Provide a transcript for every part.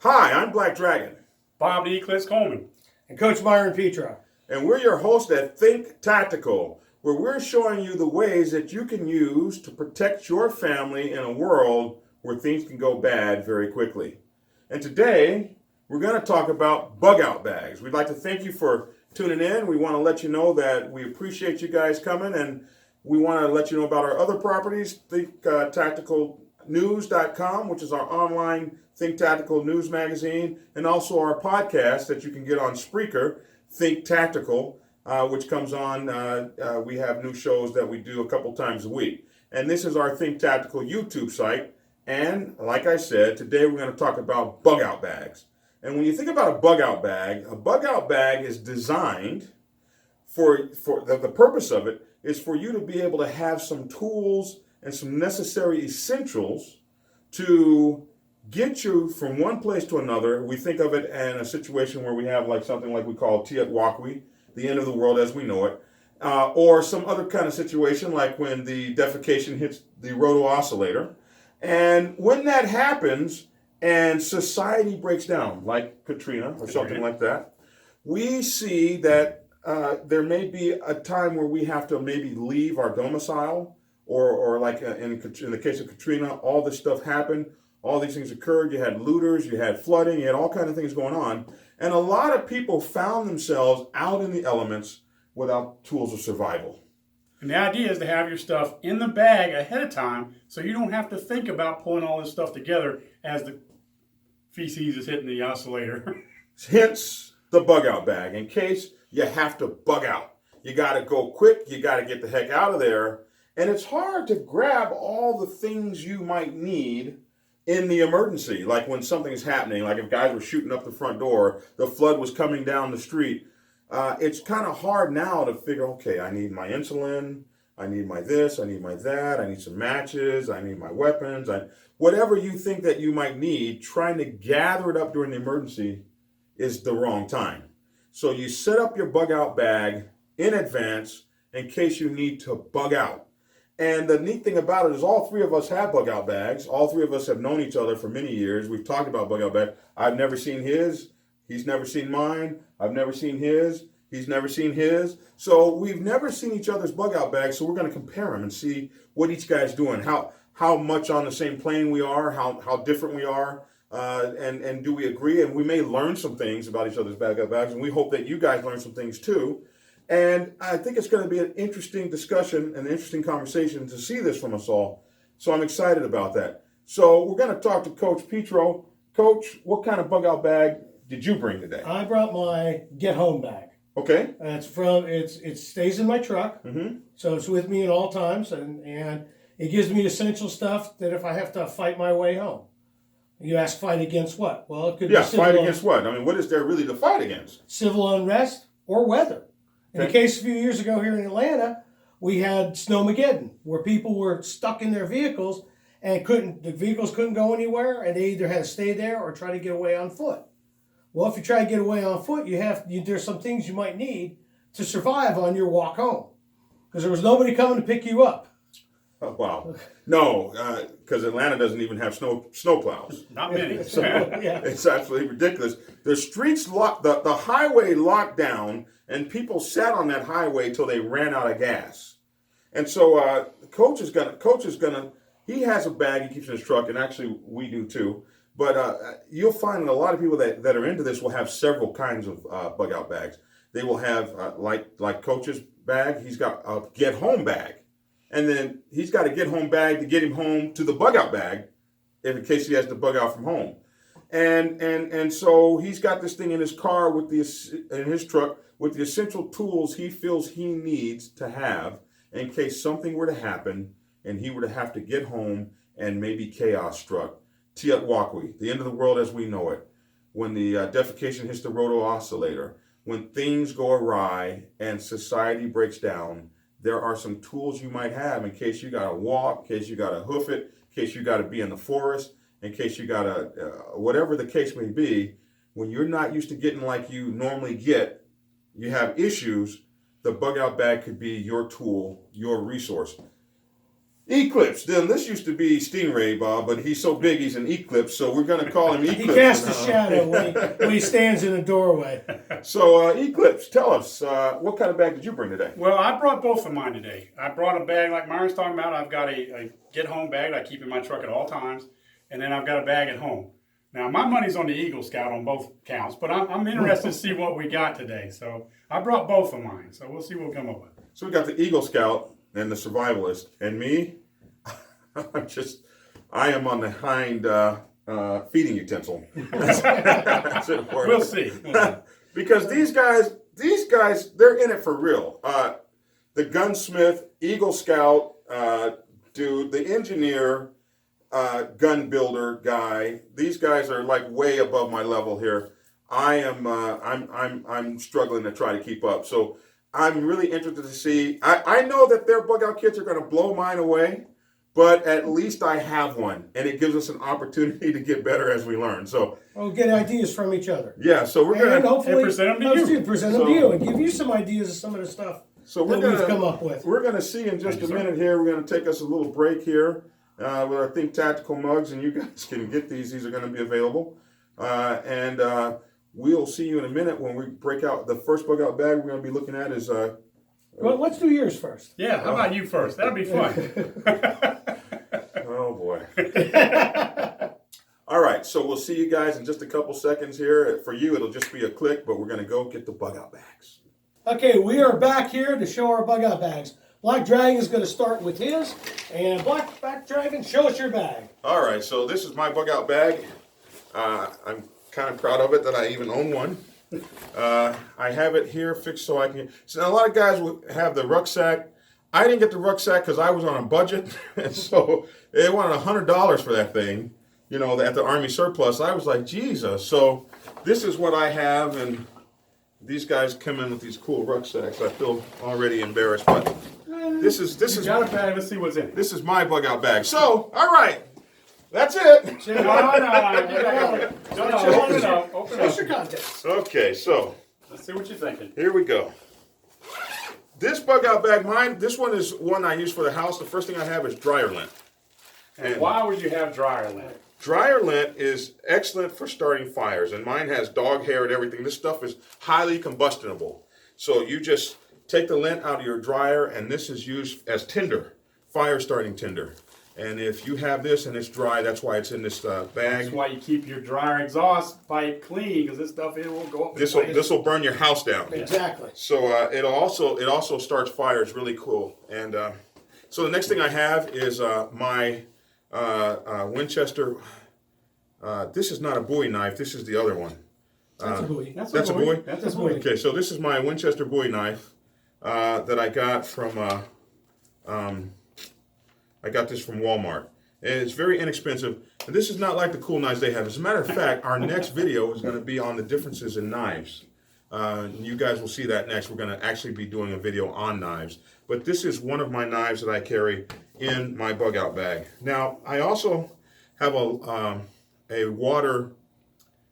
Hi, I'm Black Dragon. Bob the Eclipse Coleman. And Coach Myron Petro. And we're your hosts at Think Tactical, where we're showing you the ways that you can use to protect your family in a world where things can go bad very quickly. And today, we're going to talk about bug out bags. We'd like to thank you for tuning in. We want to let you know that we appreciate you guys coming, and we want to let you know about our other properties, tacticalnews.com, which is our online Think Tactical news magazine, and also our podcast that you can get on Spreaker, Think Tactical, which comes on. We have new shows that we do a couple times a week. And this is our Think Tactical YouTube site. And like I said, today we're going to talk about bug out bags. And when you think about a bug out bag is designed for the purpose of it is for you to be able to have some tools and some necessary essentials to get you from one place to another. We think of it in a situation where we have like something like we call Tiatwakwi, the end of the world as we know it, or some other kind of situation like when the defecation hits the roto oscillator. And when that happens and society breaks down, like Katrina or something like that, we see that there may be a time where we have to maybe leave our domicile, or like in the case of Katrina, all this stuff happened. All these things occurred. You had looters, you had flooding, you had all kinds of things going on. And a lot of people found themselves out in the elements without tools of survival. And the idea is to have your stuff in the bag ahead of time so you don't have to think about pulling all this stuff together as the feces is hitting the oscillator. Hence the bug out bag, in case you have to bug out. You got to go quick. You got to get the heck out of there. And it's hard to grab all the things you might need in the emergency, like when something's happening, like if guys were shooting up the front door, the flood was coming down the street. It's kind of hard now to figure, okay, I need my insulin, I need my this, I need my that, I need some matches, I need my weapons, whatever you think that you might need, trying to gather it up during the emergency is the wrong time. So you set up your bug out bag in advance in case you need to bug out. And the neat thing about it is all three of us have bug out bags. All three of us have known each other for many years. We've talked about bug out bags. I've never seen his. He's never seen mine. I've never seen his. He's never seen his. So we've never seen each other's bug out bags. So we're going to compare them and see what each guy's doing, how much on the same plane we are, how different we are, and do we agree? And we may learn some things about each other's bug out bags, and we hope that you guys learn some things too. And I think it's going to be an interesting discussion, an interesting conversation to see this from us all. So I'm excited about that. So we're going to talk to Coach Petro. Coach, what kind of bug out bag did you bring today? I brought my get home bag. Okay. It stays in my truck, so it's with me at all times, and it gives me essential stuff that if I have to fight my way home. You ask, fight against what? Well, it could be fight against what? I mean, what is there really to fight against? Civil unrest or weather. In the case a few years ago here in Atlanta, we had Snowmageddon, where people were stuck in their vehicles and the vehicles couldn't go anywhere, and they either had to stay there or try to get away on foot. Well, if you try to get away on foot, there's some things you might need to survive on your walk home, because there was nobody coming to pick you up. Oh, wow. No, because Atlanta doesn't even have snow plows. Not many. So It's absolutely ridiculous. The streets locked, the highway locked down, and people sat on that highway till they ran out of gas. And so Coach is gonna. He has a bag he keeps in his truck, and actually we do too. But you'll find that a lot of people that are into this will have several kinds of bug out bags. They will have like Coach's bag. He's got a get home bag. And then he's got a get home bag to get him home to the bug out bag in case he has to bug out from home. And so he's got this thing in his car in his truck with the essential tools he feels he needs to have in case something were to happen and he were to have to get home and maybe chaos struck. Tiatwakwi, the end of the world as we know it. When the defecation hits the roto oscillator, when things go awry and society breaks down, there are some tools you might have in case you got to walk, in case you got to hoof it, in case you got to be in the forest, in case you got to, whatever the case may be. When you're not used to getting like you normally get, you have issues, the bug out bag could be your tool, your resource. Eclipse. Then this used to be Stingray, Bob, but he's so big he's an Eclipse, so we're going to call him Eclipse. He casts a shadow when he stands in a doorway. So, Eclipse, tell us, what kind of bag did you bring today? Well, I brought both of mine today. I brought a bag like Myron's talking about. I've got a get-home bag that I keep in my truck at all times, and then I've got a bag at home. Now, my money's on the Eagle Scout on both counts, but I'm interested to see what we got today. So I brought both of mine, so we'll see what we come up with. So we got the Eagle Scout and the Survivalist, and me, I am on the hind feeding utensil. That's it. We'll see. Because these guys, they're in it for real. The gunsmith, Eagle Scout dude, the engineer, gun builder guy. These guys are like way above my level here. I'm struggling to try to keep up. So I'm really interested to see. I know that their bug out kits are going to blow mine away, but at least I have one, and it gives us an opportunity to get better as we learn. So we'll get ideas from each other. Yeah, so we're going to hopefully present them to you. Present them to you and give you some ideas of some of the stuff that we've come up with. We're going to see in just a minute here. We're going to take us a little break here with our Think Tactical mugs, and you guys can get these. These are going to be available. And we'll see you in a minute when we break out the first bug out bag we're going to be looking at is... well, let's do yours first. Yeah, how about you first? That'll be fun. Oh, boy. All right, so we'll see you guys in just a couple seconds here. For you, it'll just be a click, but we're going to go get the bug out bags. Okay, we are back here to show our bug out bags. Black Dragon is going to start with his, and Black Dragon, show us your bag. All right, so this is my bug out bag. I'm kind of proud of it that I even own one. I have it here fixed so I can... So now a lot of guys will have the rucksack. I didn't get the rucksack because I was on a budget, and so they wanted $100 for that thing, you know, at the Army surplus. I was like, Jesus. So this is what I have, and these guys come in with these cool rucksacks. I feel already embarrassed, but this is got a bag. Let's see what's in it. This is my bug out bag. So, all right. That's it. No. Open What's up. your contents? Okay, so Let's see what you're thinking. here we go. This bug out bag, this one is one I use for the house. The first thing I have is dryer lint. And why would you have dryer lint? Dryer lint is excellent for starting fires, and mine has dog hair and everything. This stuff is highly combustible. So you just take the lint out of your dryer, and this is used as tinder, fire starting tinder. And if you have this and it's dry, that's why it's in this bag. That's why you keep your dryer exhaust pipe clean, because this stuff it will go up. This will burn your house down. Exactly. So it also starts fires really cool. And so the next thing I have is my Winchester. This is not a Bowie knife. This is the other one. That's a buoy. That's a Bowie? That's a Bowie. Okay, so this is my Winchester Bowie knife that I got from. I got this from Walmart. And it's very inexpensive. And this is not like the cool knives they have. As a matter of fact, our next video is going to be on the differences in knives. You guys will see that next. We're going to actually be doing a video on knives. But this is one of my knives that I carry in my bug out bag. Now, I also have a water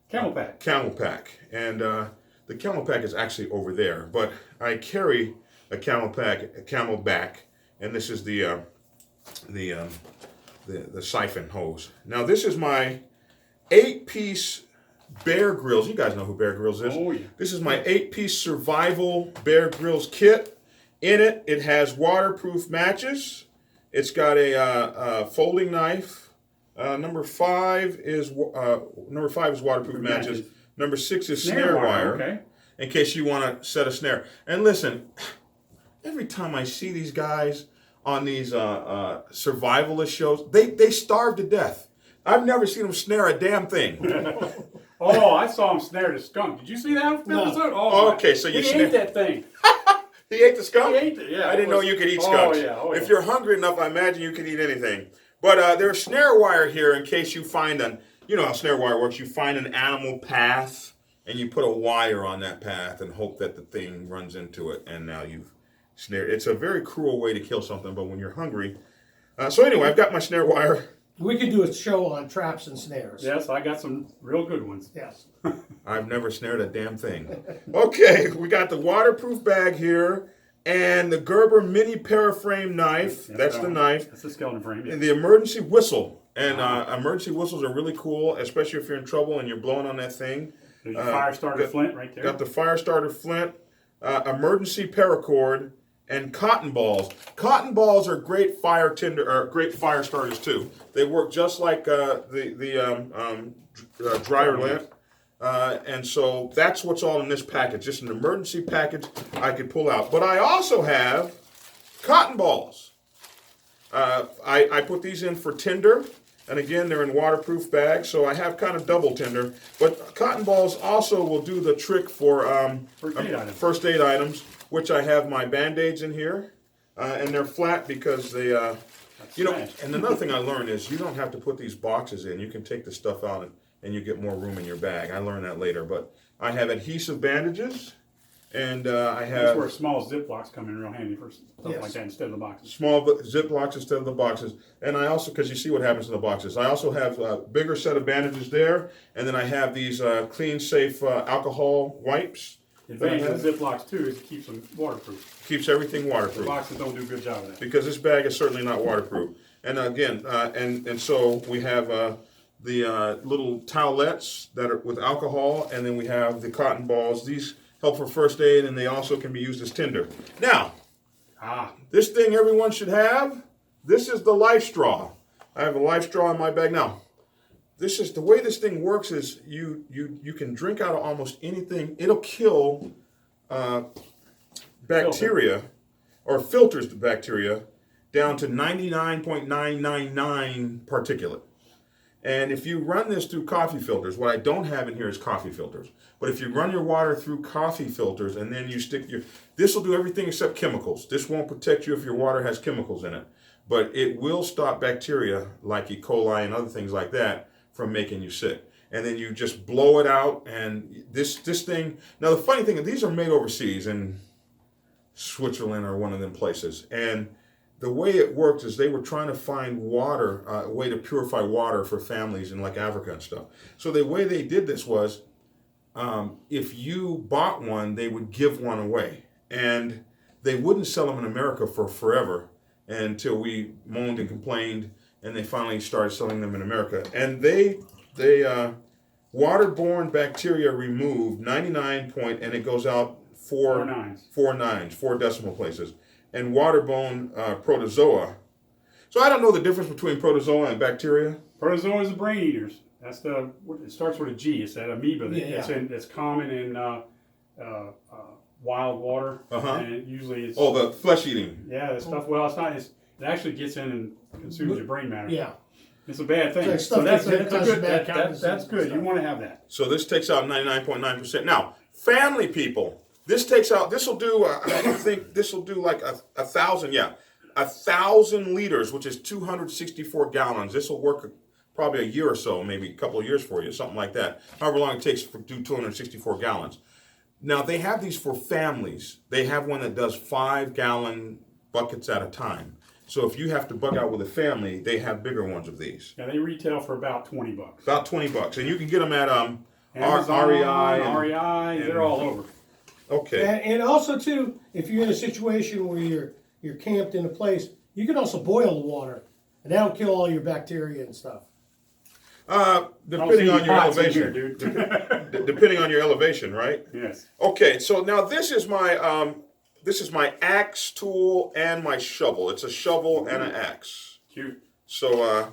Camel pack. Camel pack. And the Camel pack is actually over there. But I carry a Camel pack, a Camelback. And this is the siphon hose. Now this is my 8-piece Bear Grylls. You guys know who Bear Grylls is. Oh, yeah. This is my 8-piece survival Bear Grylls kit. In it, it has waterproof matches. It's got a folding knife. Number 5 is waterproof matches. Number 6 is snare wire. Okay. In case you want to set a snare. And listen, every time I see these guys on these survivalist shows, they starve to death. I've never seen them snare a damn thing. Oh, I saw him snare the skunk. Did you see that episode? Oh, okay, so you ate that thing. He ate the skunk? He ate it, yeah. I didn't know you could eat skunks. Oh, yeah. If you're hungry enough, I imagine you could eat anything. But there's snare wire here in case you find you know how snare wire works. You find an animal path, and you put a wire on that path and hope that the thing runs into it, and now you've snared. It's a very cruel way to kill something, but when you're hungry. So anyway, I've got my snare wire. We could do a show on traps and snares. Yes, I got some real good ones. Yes. I've never snared a damn thing. Okay, we got the waterproof bag here, and the Gerber mini paraframe knife. That's the knife. That's the skeleton frame. Yeah. And the emergency whistle. And emergency whistles are really cool, especially if you're in trouble and you're blowing on that thing. There's your fire starter flint right there. Got the fire starter flint, emergency paracord, and cotton balls. Cotton balls are great fire fire starters too. They work just like the dryer lint. And so that's what's all in this package. Just an emergency package I could pull out. But I also have cotton balls. I put these in for tinder. And again, they're in waterproof bags, so I have kind of double tinder. But cotton balls also will do the trick for first aid items, which I have my Band-Aids in here. And they're flat because they, and another thing I learned is you don't have to put these boxes in. You can take the stuff out and you get more room in your bag. I learned that later. But I have adhesive bandages. And I have... That's where small Ziplocs come in real handy for stuff like that instead of the boxes. Small Ziplocs instead of the boxes. And I also, because you see what happens in the boxes, I also have a bigger set of bandages there. And then I have these clean, safe alcohol wipes. The advantage of Ziplocs, too, is it keeps them waterproof. Keeps everything waterproof. The boxes don't do a good job of that. Because this bag is certainly not waterproof. And again, and so we have the little towelettes that are with alcohol. And then we have the cotton balls. These help for first aid, and they also can be used as tinder. Now, this thing everyone should have, this is the life straw. I have a life straw in my bag. Now, this is the way this thing works is you can drink out of almost anything. It'll kill bacteria or filters the bacteria down to 99.999 particulate. And if you run this through coffee filters, what I don't have in here is coffee filters. But if you run your water through coffee filters and then you stick this will do everything except chemicals. This won't protect you if your water has chemicals in it. But it will stop bacteria like E. coli and other things like that from making you sick. And then you just blow it out and this thing. Now the funny thing is these are made overseas in Switzerland or one of them places. And the way it worked is they were trying to find water, a way to purify water for families in like Africa and stuff. So the way they did this was, if you bought one, they would give one away. And they wouldn't sell them in America for forever until we moaned and complained, and they finally started selling them in America. And they waterborne bacteria removed 99 point, and it goes out four decimal places. And waterborne protozoa. So I don't know the difference between protozoa and bacteria. Protozoa is the brain eaters. It starts with a G. It's that amoeba that's common in wild water. And it usually it's... Oh, the flesh eating. Yeah, the stuff. Well, it's not. It actually gets in and consumes your brain matter. Yeah. It's a bad thing. So that's good. That's good. You want to have that. So this takes out 99.9%. Now, family people. This will do, I think this will do like 1,000, 1,000 liters, which is 264 gallons. This will work probably a year or so, maybe a couple of years for you, something like that. However long it takes to do 264 gallons. Now, they have these for families. They have one that does 5-gallon buckets at a time. So if you have to bug out with a family, they have bigger ones of these. Yeah, they retail for about $20. About $20. And you can get them at Amazon, REI. They're all over. Okay. And also too, if you're in a situation where you're camped in a place, you can also boil the water, and that'll kill all your bacteria and stuff. Depending on your elevation, here, dude. Depending on your elevation, right? Yes. Okay. So now this is my axe tool and my shovel. It's a shovel and an axe. Cute. So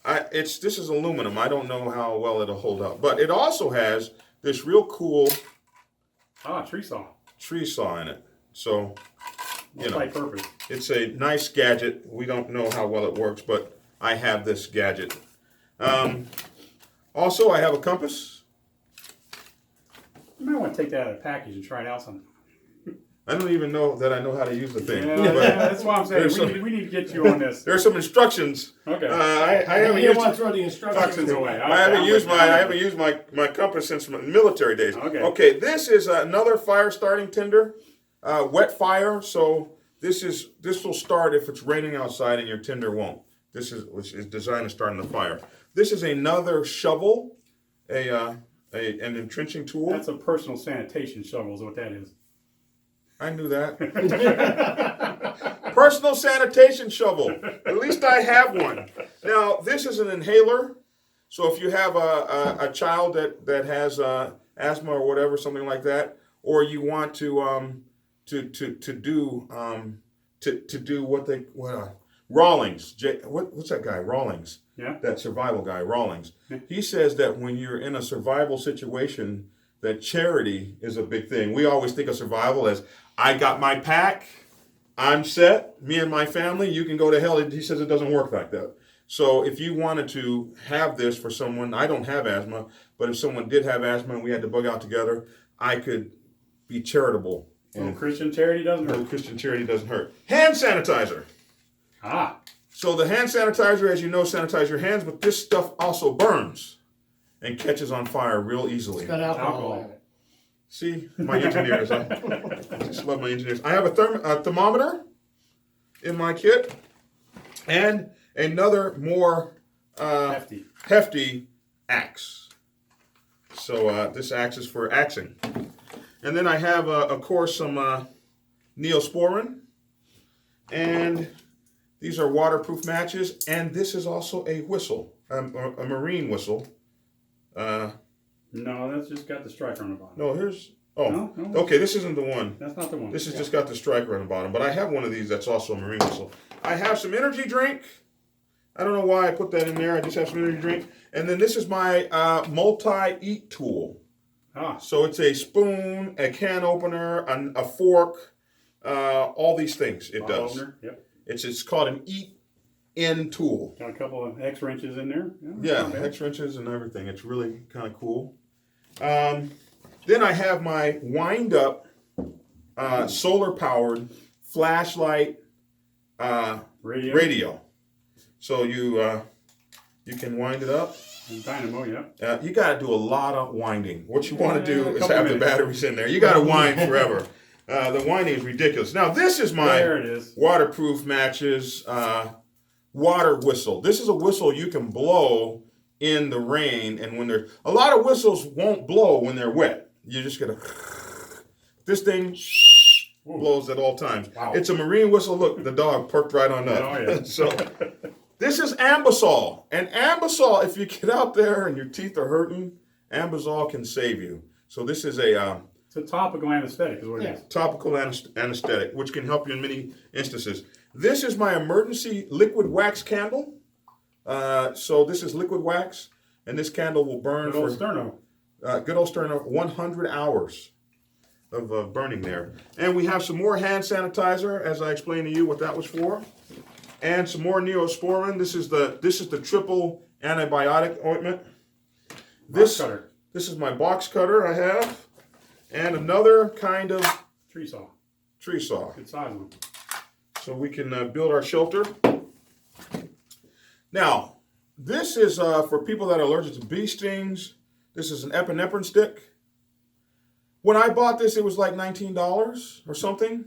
this is aluminum. I don't know how well it'll hold up, but it also has this real cool. Tree saw. Tree saw in it. So, Multi-purpose. It's a nice gadget. We don't know how well it works, but I have this gadget. Also, I have a compass. You might want to take that out of the package and try it out sometime. I don't even know that I know how to use the thing. Yeah, that's why I'm saying we need to get you on this. There are some instructions. Okay. I haven't used to throw the instructions away. I haven't used my compass since my military days. Okay. This is another fire starting tinder, wet fire. So this will start if it's raining outside and your tinder won't. Which is designed to start in the fire. This is another shovel, an entrenching tool. That's a personal sanitation shovel is what that is. I knew that. Personal sanitation shovel. At least I have one. Now, this is an inhaler. So if you have a child that has asthma or whatever, something like that, or you want to do Rawlings. What's that guy? Rawlings. Yeah. That survival guy, Rawlings. He says that when you're in a survival situation, that charity is a big thing. We always think of survival as, I got my pack, I'm set, me and my family, you can go to hell. He says it doesn't work like that. So if you wanted to have this for someone, I don't have asthma, but if someone did have asthma and we had to bug out together, I could be charitable. And Christian charity doesn't hurt. Christian charity doesn't hurt. Hand sanitizer. Ah. So the hand sanitizer, as you know, sanitize your hands, but this stuff also burns and catches on fire real easily. It's got alcohol in it. See, my engineers. I just love my engineers. I have a thermometer in my kit and another more hefty axe. So this axe is for axing. And then I have, of course, some Neosporin. And these are waterproof matches. And this is also a whistle, a marine whistle. No, that's just got the striker on the bottom. No, here's... Oh, No. okay, this isn't the one. That's not the one. This has just got the striker on the bottom. But I have one of these that's also a marine whistle. I have some energy drink. I don't know why I put that in there. I just have some energy drink. And then this is my multi-eat tool. Ah. So it's a spoon, a can opener, a fork, all these things it does. Opener. Yep. It's called an eat-in tool. Got a couple of X wrenches in there. Yeah, X wrenches and everything. It's really kind of cool. Then I have my wind-up solar-powered flashlight radio. So you can wind it up. And dynamo, yeah. You got to do a lot of winding. What you want to do is couple have minutes. the batteries in there. You got to wind forever. The winding is ridiculous. Now this is my There it is. waterproof matches water whistle. This is a whistle you can blow in the rain, and when they're a lot of whistles won't blow when they're wet. You just gotta. This thing blows at all times. Wow. It's a marine whistle. Look, the dog perked right on up. Oh, yeah. So this is Ambisol, and Ambisol, if you get out there and your teeth are hurting, Ambisol can save you. So this is a It's a topical anesthetic, is what it is. topical anesthetic, which can help you in many instances. This is my emergency liquid wax candle. So this is liquid wax, and this candle will burn Good old for sterno. good old sterno, 100 hours of burning there. And we have some more hand sanitizer, as I explained to you what that was for, and some more Neosporin. This is the triple antibiotic ointment. Box cutter. This is my box cutter I have, and another kind of Tree saw. tree saw. Good size one. So we can build our shelter. Now, this is for people that are allergic to bee stings. This is an epinephrine stick. When I bought this, it was like $19 or something.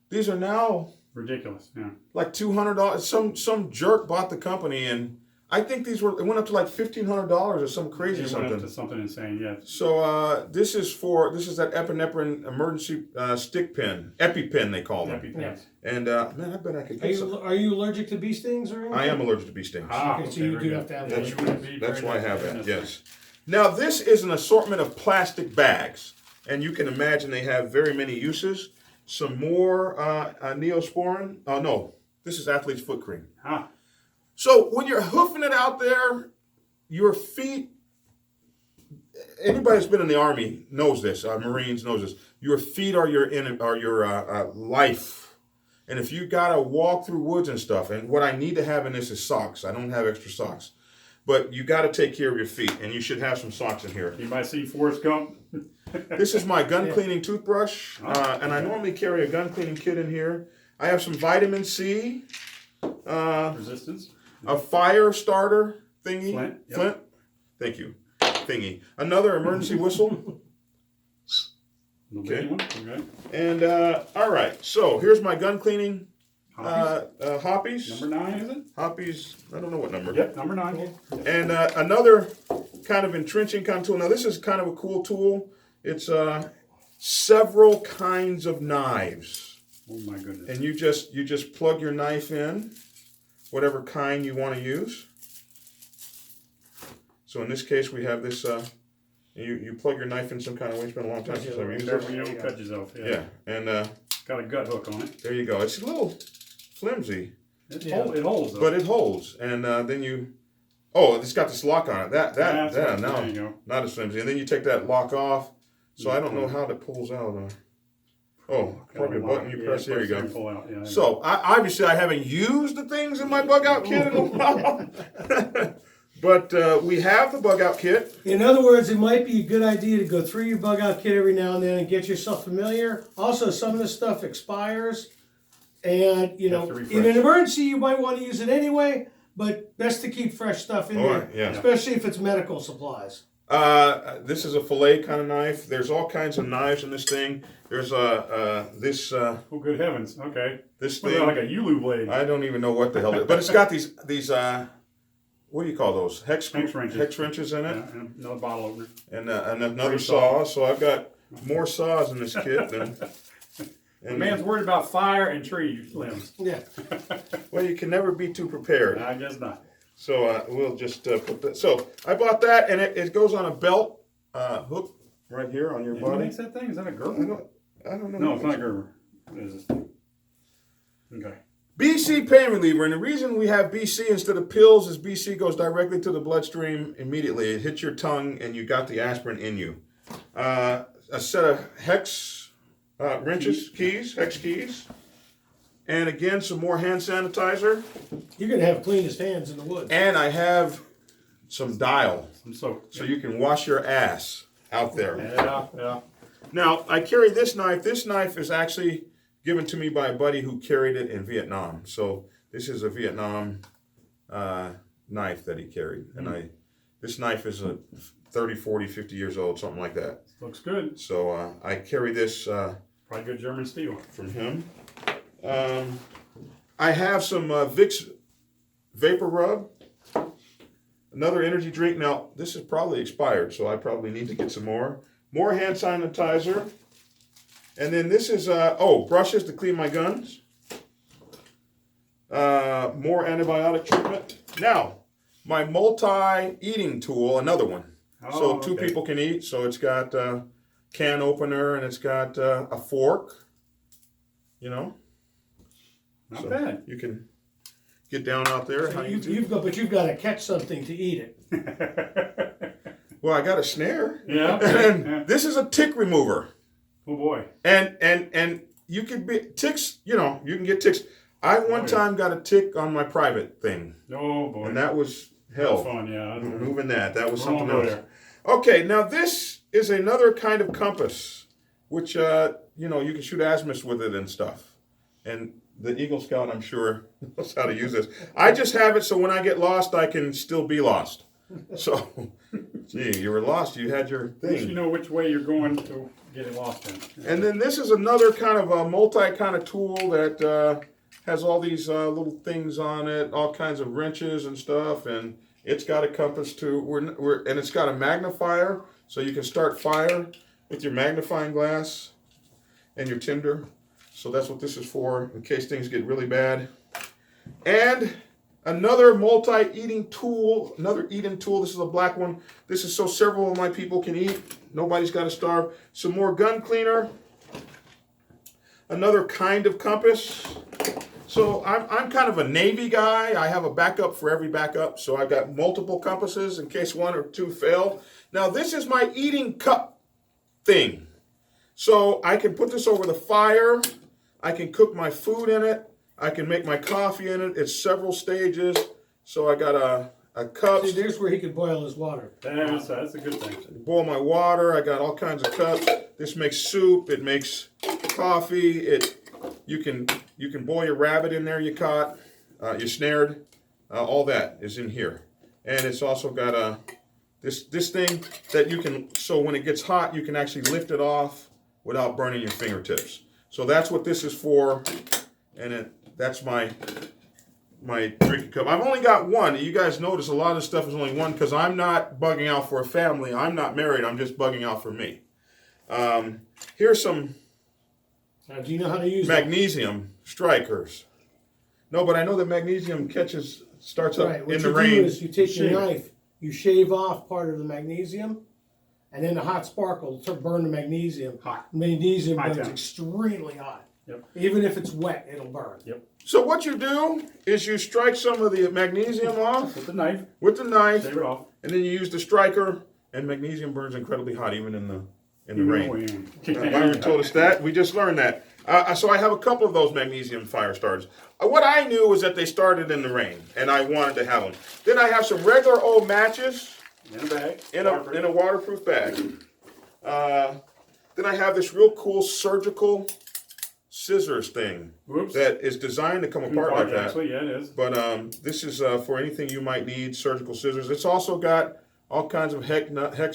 These are now Ridiculous, yeah. like $200. Some jerk bought the company, and I think it went up to like $1,500 or some crazy It went up something. to something insane, yeah. So this is that epinephrine emergency stick pin, EpiPen they call them. EpiPens. And man, I bet I could get some. Are you allergic to bee stings or anything? I am allergic to bee stings. Ah, Okay, so you very do good. have to have Yeah, that. you wouldn't be That's very why I have good. that, yes. Now, this is an assortment of plastic bags, and you can imagine they have very many uses. Some more Neosporin. Oh, no, this is athlete's foot cream. Ah, So when you're hoofing it out there, your feet, anybody that's been in the Army knows this, Marines knows this, your feet are your life. And if you got to walk through woods and stuff, and what I need to have in this is socks. I don't have extra socks. But you got to take care of your feet, and you should have some socks in here. anybody see Forrest Gump? This is my gun cleaning toothbrush, and I normally carry a gun cleaning kit in here. I have some vitamin C, Resistance. a fire starter thingy. Flint, yep. Flint. Thank you. Thingy. Another emergency whistle. Little Okay. bitty one. Okay. And all right, so here's my gun cleaning Hoppies. hoppies. Number 9, is it? Hoppies. I don't know what number. Yep, number 9. And another kind of entrenching kind of tool. Now this is kind of a cool tool. It's several kinds of knives. Oh my goodness. And you just plug your knife in, whatever kind you want to use. So in this case, we have this. You plug your knife in some kind of way. It's been a long time since I've used it. You don't cut yourself. Yeah, and got a gut hook on it. there you go. It's a little flimsy, It holds though. but it holds. And then you. Oh, it's got this lock on it. That no, there you go. not as flimsy. And then you take that lock off. So I don't know how that pulls out. Probably a button you press. There you go. Pull out. Yeah, So obviously I haven't used the things in my bug out kit in a while. But we have the bug out kit. In other words, it might be a good idea to go through your bug out kit every now and then and get yourself familiar. Also, some of this stuff expires, and in an emergency you might want to use it anyway. But best to keep fresh stuff in there, Yeah. especially if it's medical supplies. This is a fillet kind of knife. There's all kinds of knives in this thing. There's this. Oh, good heavens! Okay. This Looks thing. like a Ulu blade. I don't even know what the hell it is, but it's got these. What do you call those? Hex wrenches. Hex wrenches in it, And another bottle opener. and another saw. So I've got more saws in this kit than. The man's worried about fire and tree limbs. Yeah. Well, you can never be too prepared. I guess not. So we'll just put that. So I bought that, and it goes on a belt hook right here on your Who body. makes that thing? Is that a I Gerber? don't know. No, it's not a Gerber. What is this thing? Okay. BC pain reliever, and the reason we have BC instead of pills is BC goes directly to the bloodstream immediately. It hits your tongue, and you got the aspirin in you. A set of hex wrenches, hex keys, and again some more hand sanitizer. You're going to have cleanest hands in the woods. And I have some dial, So you can wash your ass out there. yeah. Now, I carry this knife. This knife is actually given to me by a buddy who carried it in Vietnam. So this is a Vietnam knife that he carried. And this knife is a 30, 40, 50 years old, something like that. Looks good. So I carry this Probably good German steel. from him. I have some Vicks Vapor Rub. Another energy drink. Now, this is probably expired, so I probably need to get some more. More hand sanitizer. And then this is, brushes to clean my guns. More antibiotic treatment. Now, my multi-eating tool, another one. So two people can eat. So it's got a can opener and it's got a fork. Not bad. You can get down out there. So you've got to catch something to eat it. Well, I got a snare. Yeah. And this is a tick remover. Oh boy. And you could be ticks. You can get ticks. I one time got a tick on my private thing. Oh boy. And that was hell. That's fun. Yeah. Moving that was something Go else. there. Okay, now this is another kind of compass, which you can shoot azimuths with it and stuff. And the Eagle Scout, I'm sure, knows how to use this. I just have it so when I get lost, I can still be lost. So, gee, you were lost. You had your At least thing. you know which way you're going to get it lost in. And then this is another kind of a multi kind of tool that has all these little things on it, all kinds of wrenches and stuff, and it's got a compass too. And it's got a magnifier, so you can start fire with your magnifying glass and your tinder. So that's what this is for, in case things get really bad. And another multi-eating tool, another eating tool. This is a black one. This is so several of my people can eat. Nobody's got to starve. Some more gun cleaner. Another kind of compass. So I'm kind of a Navy guy. I have a backup for every backup. So I've got multiple compasses in case one or two fail. Now this is my eating cup thing. So I can put this over the fire. I can cook my food in it. I can make my coffee in it. It's several stages. So I got a cup. See, there's where he could boil his water. That's a good thing. Boil my water. I got all kinds of cups. This makes soup. It makes coffee. You can boil your rabbit in there you caught. You snared. All that is in here. And it's also got this thing that you can, so when it gets hot, you can actually lift it off without burning your fingertips. So that's what this is for. And that's my drinking cup. I've only got one. You guys notice a lot of stuff is only one because I'm not bugging out for a family. I'm not married. I'm just bugging out for me. Here's some Now, do you know how to use them? magnesium strikers. No, but I know that magnesium starts up Right. What in you the do rain. is you take your Shave it. knife, you shave off part of the magnesium, and then the hot sparkle to burn the magnesium. Hot. Magnesium High burns temp. extremely hot. Yep. Even if it's wet, it'll burn. Yep. So what you do is you strike some of the magnesium off With the knife, with the knife, shave it off. and then you use the striker. And magnesium burns incredibly hot, even in the rain. Myron told us that. We just learned that. So I have a couple of those magnesium fire starters. What I knew was that they started in the rain, and I wanted to have them. Then I have some regular old matches In a bag. in a waterproof bag. Then I have this real cool surgical scissors thing Whoops. that is designed to come apart like that. Actually, yeah, it is. But this is for anything you might need, surgical scissors. It's also got all kinds of hex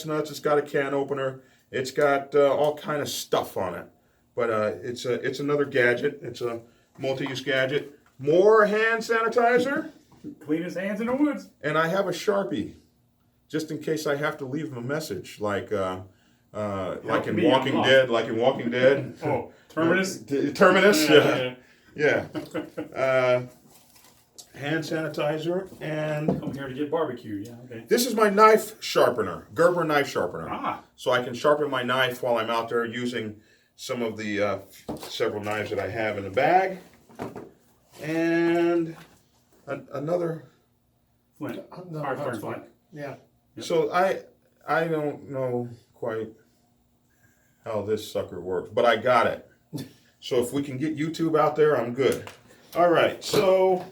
nuts. It's got a can opener. It's got all kind of stuff on it. But it's another gadget. It's a multi-use gadget. More hand sanitizer. Clean his hands in the woods. And I have a Sharpie, just in case I have to leave them a message, like in me, Walking I'm Dead, like in Walking Dead. Oh, Terminus? Terminus, Yeah. yeah. Hand sanitizer, and Come here to get barbecue. Yeah, okay. this is my knife sharpener, Gerber knife sharpener. Ah. So I can sharpen my knife while I'm out there using some of the several knives that I have in the bag. And another. Flint. No, Hard that's flint. Yeah. So I don't know quite how this sucker works, but I got it. So if we can get YouTube out there, I'm good. All right, so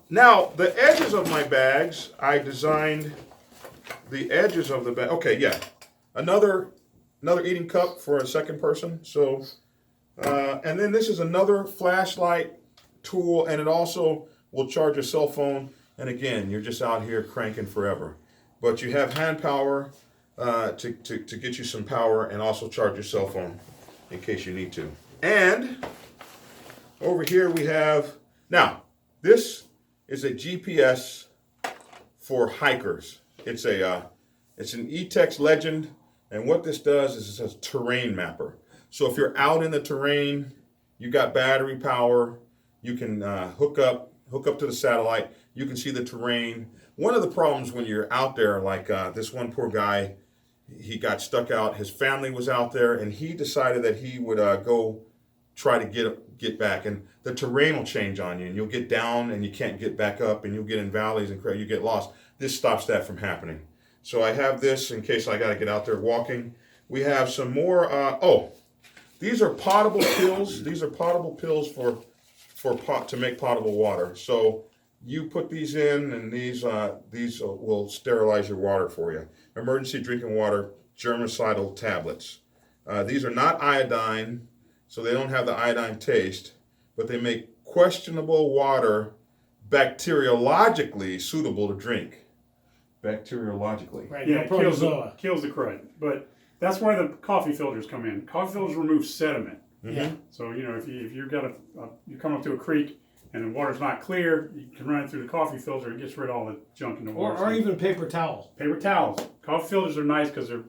now the edges of my bags, I designed the edges of the bag. Okay, yeah, another eating cup for a second person. So, and then this is another flashlight tool, and it also will charge your cell phone. And again, you're just out here cranking forever, but you have hand power to get you some power, and also charge your cell phone in case you need to. And over here we have, now this is a GPS for hikers. It's an E-Tex Legend, and what this does is it's a terrain mapper. So if you're out in the terrain, you got battery power, you can hook up to the satellite, you can see the terrain. One of the problems when you're out there, like this one poor guy, he got stuck out, his family was out there, and he decided that he would go try to get back, and the terrain will change on you, and you'll get down and you can't get back up, and you'll get in valleys and you get lost. This stops that from happening. So I have this in case I got to get out there walking. We have some more. These are potable pills. These are potable pills to make potable water. So you put these in, and these will sterilize your water for you. Emergency drinking water germicidal tablets. These are not iodine, so they don't have the iodine taste, but they make questionable water bacteriologically suitable to drink. Bacteriologically. Right. Yeah, No it kills protozoa. the crud. But that's where the coffee filters come in. Coffee filters remove sediment. Yeah. So, if you've got you come up to a creek and the water's not clear, you can run it through the coffee filter and it gets rid of all the junk in the water. Or even paper towel. Paper towels. Coffee filters are nice because they're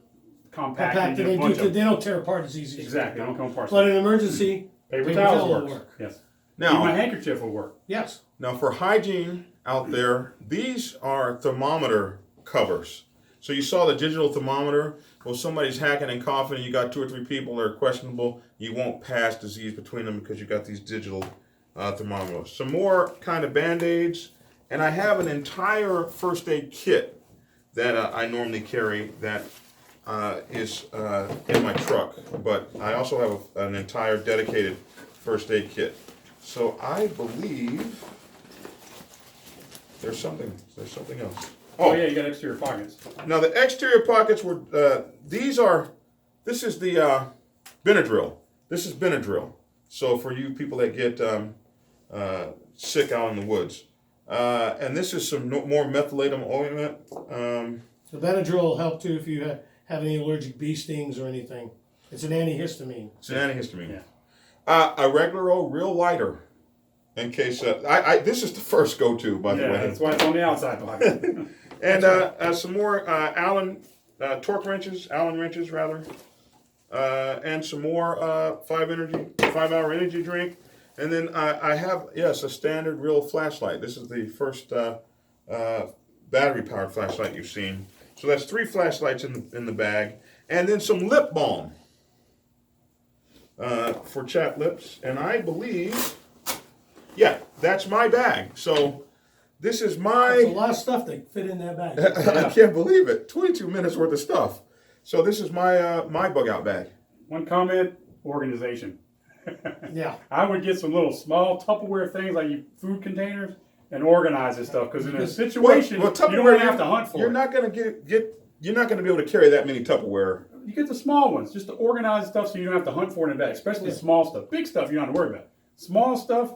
compact. And Compacted. you get a bunch of- They don't tear apart as easy. as Exactly, they don't come apart. But in an emergency, Paper towel towels will work. work. Yes. Even my Now, handkerchief will work. yes. now for hygiene out there, these are thermometer covers. So you saw the digital thermometer. Well, somebody's hacking and coughing, and you got 2 or 3 people that are questionable. You won't pass disease between them because you got these digital thermometers. Some more kind of Band-Aids, and I have an entire first aid kit that I normally carry that is in my truck. But I also have an entire dedicated first aid kit. So I believe there's something else. Oh, yeah, you got exterior pockets. Now the exterior pockets were, this is the Benadryl. This is Benadryl. So for you people that get sick out in the woods. And this is some more methylatum ointment. The Benadryl will help too if you have any allergic bee stings or anything. It's an antihistamine. It's an antihistamine. Yeah. A regular old real lighter. In case, this is the first go-to, by the Yeah, way. that's why it's on the outside pocket. And some more Allen wrenches rather. and some more 5-hour energy drink. And then I have, yes, a standard real flashlight. This is the first battery-powered flashlight you've seen. So that's 3 flashlights in the bag. And then some lip balm for chapped lips. And I believe, yeah, that's my bag. So this is my... That's a lot of stuff that fit in that bag. I can't believe it. 22 minutes worth of stuff. So this is my my bug out bag. One comment, organization. Yeah. I would get some little small Tupperware things like food containers and organize this stuff because in a situation Well, you don't Tupperware, have to hunt for you're it. not going to you're not going to be able to carry that many Tupperware. You get the small ones just to organize stuff so you don't have to hunt for it in a bag, especially small stuff. Big stuff you don't have to worry about. Small stuff,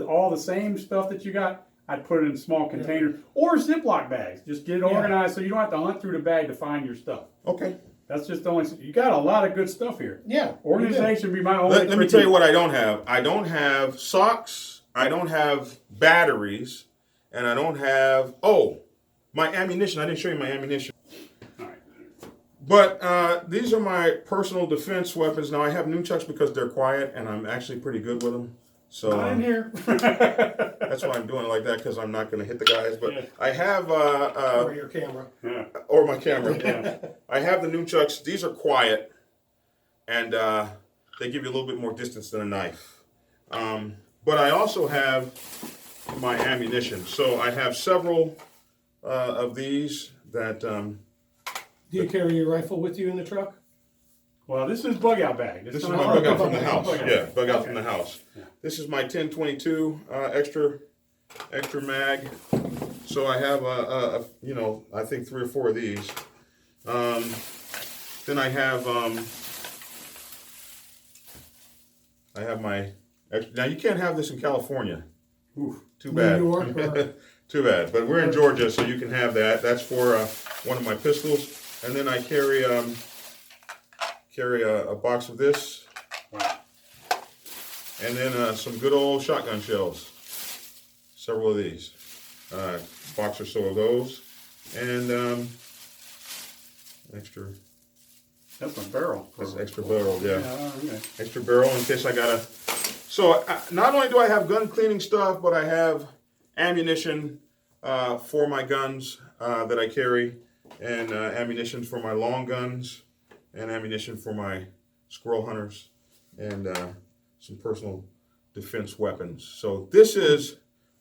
all the same stuff that you got, I'd put it in small containers or Ziploc bags. Just get it organized so you don't have to hunt through the bag to find your stuff. Okay. That's just the only. You got a lot of good stuff here. Yeah. Organization would be my only. Let me tell you what I don't have. I don't have socks. I don't have batteries, and I don't have my ammunition. I didn't show you my ammunition. All right. But these are my personal defense weapons. Now I have nunchucks because they're quiet, and I'm actually pretty good with them. So Not in here. that's why I'm doing it like that because I'm not going to hit the guys. But I have Or your camera. Yeah. or my camera. I have the nunchucks. These are quiet, and they give you a little bit more distance than a knife. But I also have my ammunition. So I have several of these that. Do you carry your rifle with you in the truck? Well, this is bug out bag. This is my bug out from the house. Yeah, bug out from the house. Yeah. This is my 1022 extra mag. So I have I think 3 or 4 of these. Then I have my. Now you can't have this in California. Oof. Too bad. New York or... Too bad. But we're in Georgia, so you can have that. That's for one of my pistols. And then I carry a box of this. Wow. And then some good old shotgun shells. Several of these. Box or so of those. And extra. That's a barrel. That's extra barrel, yeah. Okay. Extra barrel in case I gotta. So not only do I have gun cleaning stuff, but I have ammunition for my guns that I carry, and ammunition for my long guns, and ammunition for my squirrel hunters, and some personal defense weapons. So this is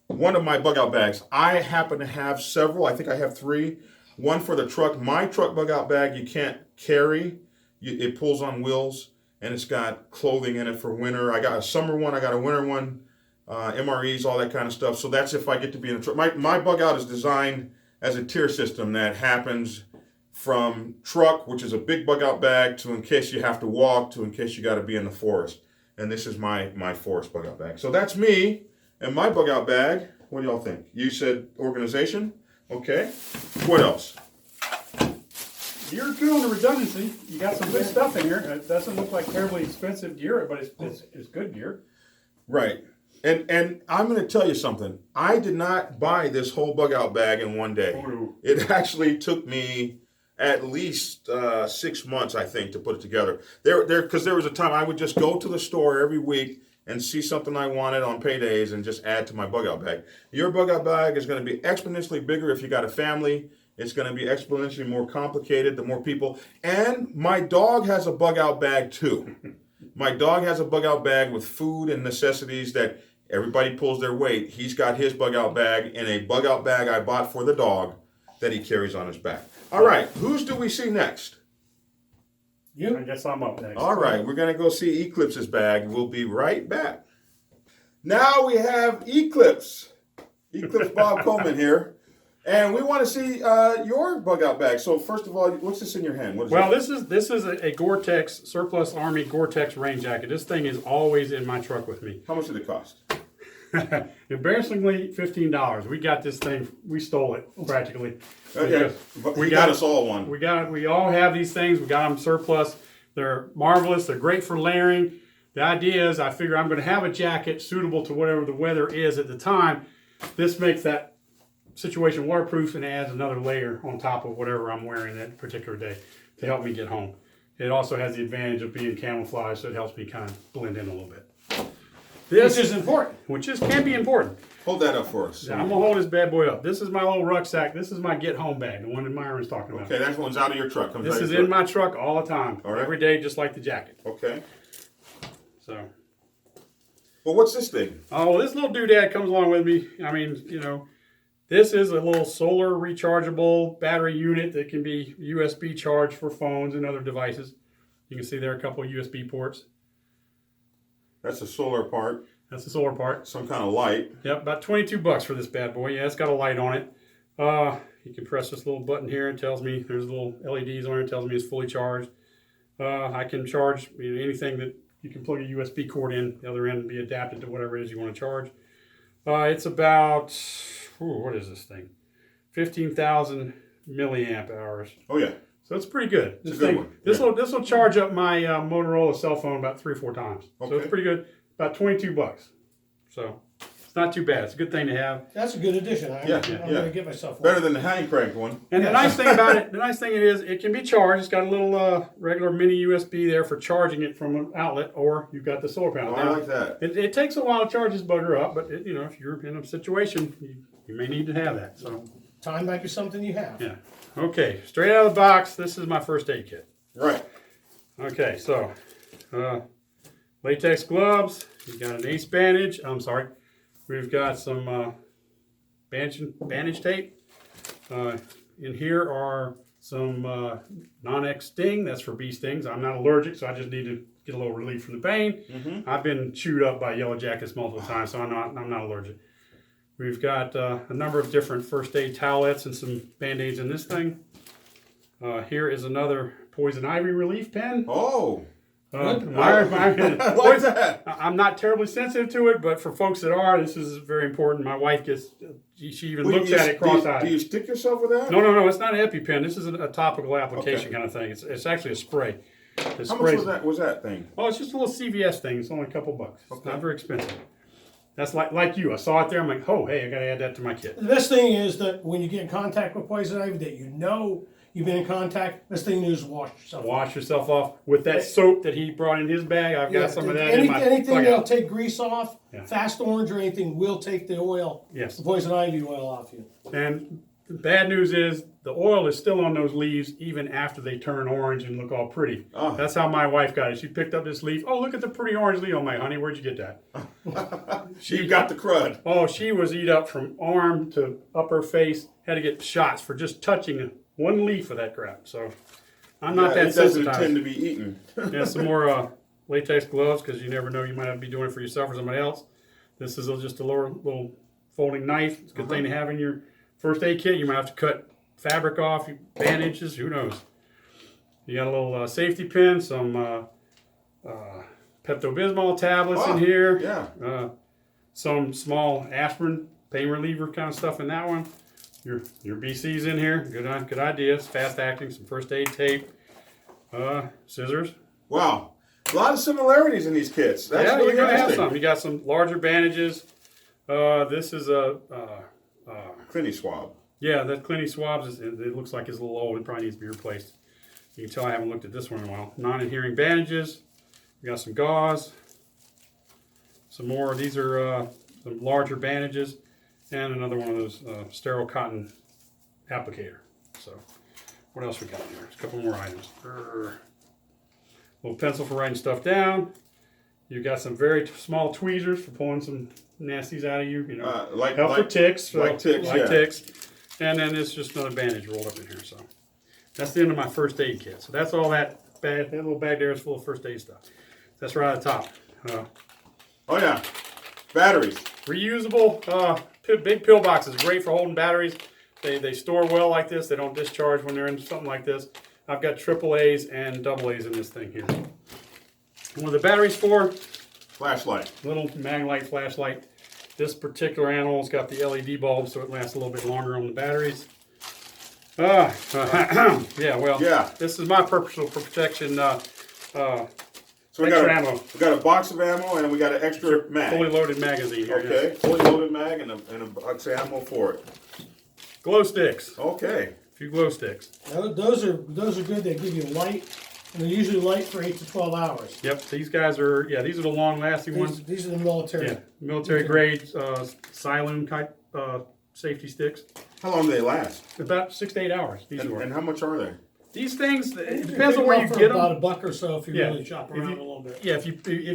one of my bug out bags. I happen to have several. I think I have 3. One for the truck. My truck bug out bag you can't carry. It pulls on wheels, and it's got clothing in it for winter. I got a summer one. I got a winter one. MREs, all that kind of stuff. So that's if I get to be in a truck. My bug out is designed as a tier system that happens from truck, which is a big bug out bag, to in case you have to walk, to in case you got to be in the forest. And this is my forest bug out bag. So that's me and my bug out bag. What do y'all think? You said organization. Okay. What else? You're good on the redundancy. You got some good stuff in here. It doesn't look like terribly expensive gear, but it's good gear. Right. And I'm going to tell you something. I did not buy this whole bug out bag in one day. Oh. It actually took me at least 6 months, I think, to put it together. Because there was a time I would just go to the store every week and see something I wanted on paydays and just add to my bug out bag. Your bug out bag is going to be exponentially bigger if you got a family. It's going to be exponentially more complicated the more people. And my dog has a bug out bag too. My dog has a bug out bag with food and necessities that everybody pulls their weight. He's got his bug out bag in a bug out bag I bought for the dog that he carries on his back. All right, whose do we see next? You? I guess I'm up next. All right, we're going to go see Eclipse's bag. We'll be right back. Now we have Eclipse Bob Coleman here. And we want to see your bug out bag. So first of all, what's this in your hand? What is Well, it? this is a Gore-Tex Surplus Army Gore-Tex rain jacket. This thing is always in my truck with me. How much did it cost? Embarrassingly, $15. We got this thing. We stole it practically. Okay, Because we got us all one. We all have these things. We got them surplus. They're marvelous. They're great for layering. The idea is I figure I'm going to have a jacket suitable to whatever the weather is at the time. This makes that situation waterproof and adds another layer on top of whatever I'm wearing that particular day to help me get home. it also has the advantage of being camouflaged, so it helps me kind of blend in a little bit. Which is important. Can be important. Hold that up for us. Now, I'm gonna hold this bad boy up. This is my little rucksack. This is my get home bag, the one that Myron's talking about. Okay, that one's out of your truck. This is in my truck all the time, all right. every day, just like the jacket. Okay. So. Well, what's this thing? Oh, this little doodad comes along with me. I mean, you know, this is a little solar rechargeable battery unit that can be USB charged for phones and other devices. You can see there are a couple of USB ports. That's the solar part. That's the solar part. Some kind of light. Yep, about 22 bucks for this bad boy. Yeah, it's got a light on it. You can press this little button here. It tells me there's little LEDs on it. It tells me it's fully charged. I can charge anything that you can plug a USB cord in the other end and be adapted to whatever it is you want to charge. It's about, what is this thing? 15,000 milliamp hours. Oh yeah. So it's pretty good. It's a good one. This will charge up my Motorola cell phone about 3 or 4 times. Okay. So it's pretty good. About 22 bucks. So it's not too bad. It's a good thing to have. That's a good addition. I'm going to get myself one. Better than the hand crank one. And the nice thing about it, it can be charged. It's got a little regular mini USB there for charging it from an outlet, or you've got the solar panel. Oh, I like that. It takes a while to charge this bugger up, but if you're in a situation, you may need to have that. So time might be something you have. Yeah. Okay. Straight out of the box, this is my first aid kit. Right. Okay. So latex gloves. You got an ace bandage. I'm sorry. We've got some bandage tape. In here are some non-X sting. That's for bee stings. I'm not allergic, so I just need to get a little relief from the pain. Mm-hmm. I've been chewed up by yellow jackets multiple times, so I'm not allergic. We've got a number of different first aid towelettes and some band-aids in this thing. Here is another poison ivy relief pen. Oh. Myron, What's that? I'm not terribly sensitive to it, but for folks that are, this is very important. My wife gets, she even looks at it cross-eyed. Do you stick yourself with that? No, it's not an EpiPen. This is a topical application kind of thing. It's actually a spray. How much was that thing? Oh, it's just a little CVS thing. It's only a couple bucks. It's Okay. not very expensive. That's like you. I saw it there. I'm like, oh, hey, I got to add that to my kit. The best thing is that when you get in contact with poison ivy, that you know you've been in contact, best thing to do is wash yourself. Wash yourself off with that soap that he brought in his bag. I've got some of that in my anything plug that'll out. take grease off, Yeah. fast orange or anything will take the oil, Yes. the poison ivy oil off you. And the bad news is the oil is still on those leaves even after they turn orange and look all pretty. Oh. That's how my wife got it. She picked up this leaf. Oh, look at the pretty orange leaf. I'm like, honey, where'd you get that? You got the crud. Oh, she was eat up from arm to upper face. Had to get shots for just touching one leaf of that crap. So I'm not that it doesn't sensitized. tend to be eaten. Yeah, some more latex gloves because you never know, you might have to be doing it for yourself or somebody else. This is just a little folding knife. It's a good thing to have in your first aid kit. You might have to cut fabric off, bandages, who knows. You got a little safety pin, some Pepto-Bismol tablets in here. Yeah. Some small aspirin pain reliever kind of stuff in that one. Your BC's in here. Good ideas. Fast acting. Some first aid tape. Scissors. Wow. A lot of similarities in these kits. That's really you're gonna have interesting. some. You got some larger bandages. This is a Clinny swab. yeah. That Clinny swabs. It looks like it's a little old. It probably needs to be replaced. You can tell I haven't looked at this one in a while. Non-adhering bandages. We got some gauze. Some more. These are some larger bandages, and another one of those sterile cotton applicator. So, what else we got in here? There's a couple more items. Little pencil for writing stuff down. You got some very small tweezers for pulling some nasties out of you. You know, help for ticks. Like ticks, yeah. ticks. And then it's just another bandage rolled up in here. So that's the end of my first aid kit. So that's all that little bag there is full of first aid stuff. That's right at the top. Oh yeah, batteries. Reusable big pill boxes, great for holding batteries. They store well like this. They don't discharge when they're in something like this. I've got AAAs and AA's in this thing here. What are the batteries for? Flashlight. Little Maglite flashlight. This particular animal's got the LED bulb, so it lasts a little bit longer on the batteries. This is my purposeful protection. So we got a box of ammo and we got an extra mag. Fully loaded magazine here. Okay, Yes. fully loaded mag and a box of ammo for it. Glow sticks. Okay. A few glow sticks. Those are good. They give you light And they're usually light for 8 to 12 hours. Yep, these guys are, these are the long-lasting ones. These are the military. Yeah, military grade Siloon type safety sticks. How long do they last? About 6 to 8 hours. And how much are they? These things, it depends on where you get them. About $1 or so if you really shop around a little bit. Yeah, if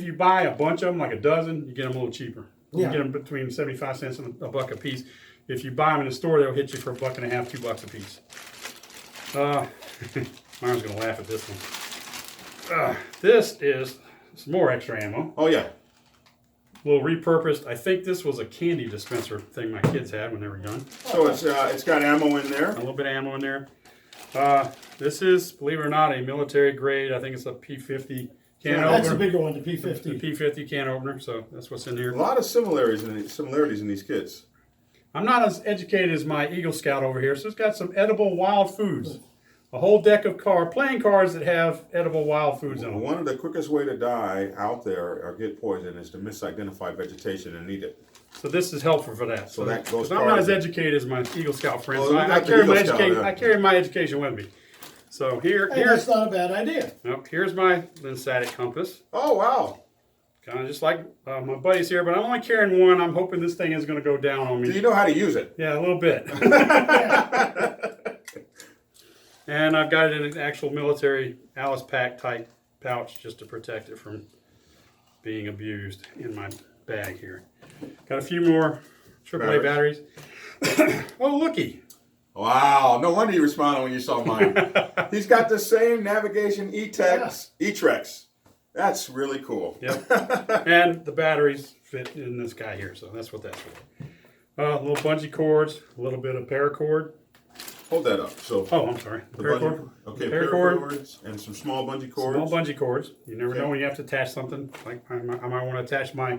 you buy a bunch of them, like a dozen, you get them a little cheaper. You Yeah. get them between 75 cents and $1 a piece. If you buy them in the store, they'll hit you for $1.50, $2 a piece. Myron's gonna laugh at this one. This is some more extra ammo. Oh yeah. A little repurposed. I think this was a candy dispenser thing my kids had when they were young. So it's got ammo in there. A little bit of ammo in there. This is, believe it or not, a military grade. I think it's a P50 can opener. That's a bigger one, the P50. The P50 can opener, so that's what's in here. A lot of similarities in these kits. I'm not as educated as my Eagle Scout over here, so it's got some edible wild foods. A whole deck of playing cards that have edible wild foods in them. One of the quickest way to die out there or get poison is to misidentify vegetation and eat it. So this is helpful for that. So that goes. I'm not as educated as my Eagle Scout friends. Well, So I carry my education. Yeah. I carry my education with me. So here's that's not a bad idea. Nope, here's my lymphatic compass. Oh wow! Kind of just like my buddies here, but I'm only carrying one. I'm hoping this thing is going to go down on me. Do you know how to use it? Yeah, a little bit. And I've got it in an actual military Alice pack type pouch just to protect it from being abused in my bag here. Got a few more AAA batteries. Oh, looky. Wow, no wonder you responded when you saw mine. He's got the same navigation E-Trex. That's really cool. Yep. And the batteries fit in this guy here, so that's what that's for. Little bungee cords, a little bit of paracord. Hold that up. So. Oh, I'm sorry. The Paracord. Okay, Paracord. paracords and some small bungee cords. Small bungee cords. You never know when you have to attach something. Like I might want to attach my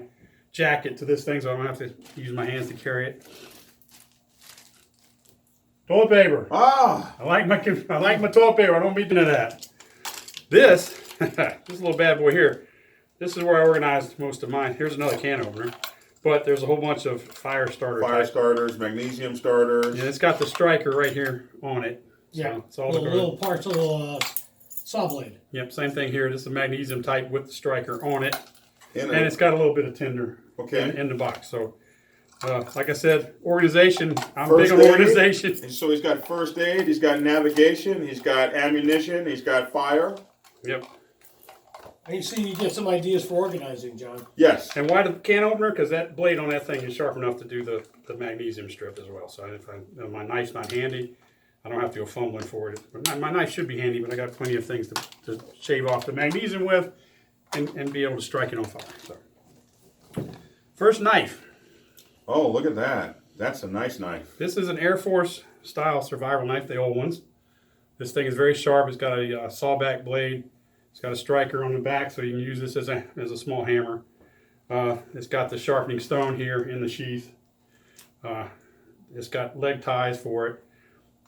jacket to this thing so I don't have to use my hands to carry it. Toilet paper. Ah! I like my toilet paper. I don't be doing that. This little bad boy here. This is where I organized most of mine. Here's another can opener. But there's a whole bunch of fire starters, magnesium starters. Yeah, it's got the striker right here on it. So Yeah, it's all little parts of the saw blade. Yep, same thing here. This is a magnesium type with the striker on it. And it's got a little bit of tinder in the box. So, like I said, organization. I'm big on organization. So he's got first aid, he's got navigation, he's got ammunition, he's got fire. Yep. And you see, you get some ideas for organizing, John. Yes. And why the can opener? Because that blade on that thing is sharp enough to do the magnesium strip as well. So if my knife's not handy, I don't have to go fumbling for it. But my knife should be handy, but I got plenty of things to shave off the magnesium with and be able to strike it on fire. So, first knife. Oh, look at that. That's a nice knife. This is an Air Force style survival knife, the old ones. This thing is very sharp. It's got a sawback blade. It's got a striker on the back, so you can use this as a small hammer. It's got the sharpening stone here in the sheath. It's got leg ties for it.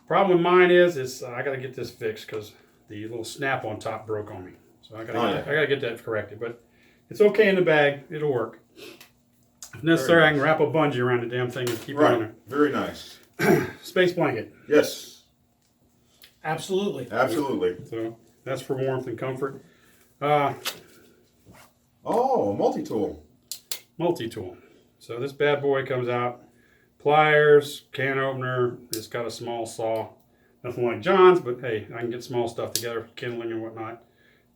Problem with mine is I got to get this fixed because the little snap on top broke on me. So I got to get that corrected. But it's okay in the bag. It'll work. If necessary, I can wrap a bungee around the damn thing and keep it on there. Very nice. Space blanket. Yes. Absolutely. Absolutely. So that's for warmth and comfort. Multi-tool. Multi-tool. So this bad boy comes out. Pliers, can opener. It's got a small saw. Nothing like John's, but hey, I can get small stuff together, kindling and whatnot.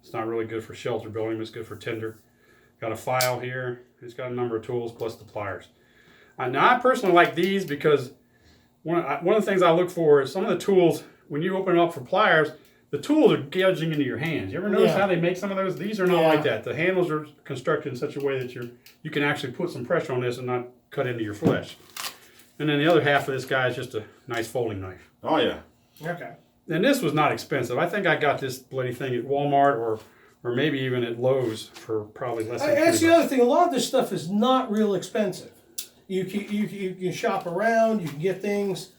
It's not really good for shelter building, but it's good for tinder. Got a file here. It's got a number of tools plus the pliers. Now I personally like these because one of the things I look for is some of the tools, when you open it up for pliers, the tools are gouging into your hands. You ever notice how they make some of those? These are not like that. The handles are constructed in such a way that you can actually put some pressure on this and not cut into your flesh. And then the other half of this guy is just a nice folding knife. Oh, yeah. Okay. And this was not expensive. I think I got this bloody thing at Walmart or maybe even at Lowe's for probably less than $20. That's the other thing. A lot of this stuff is not real expensive. You can shop around. You can get things.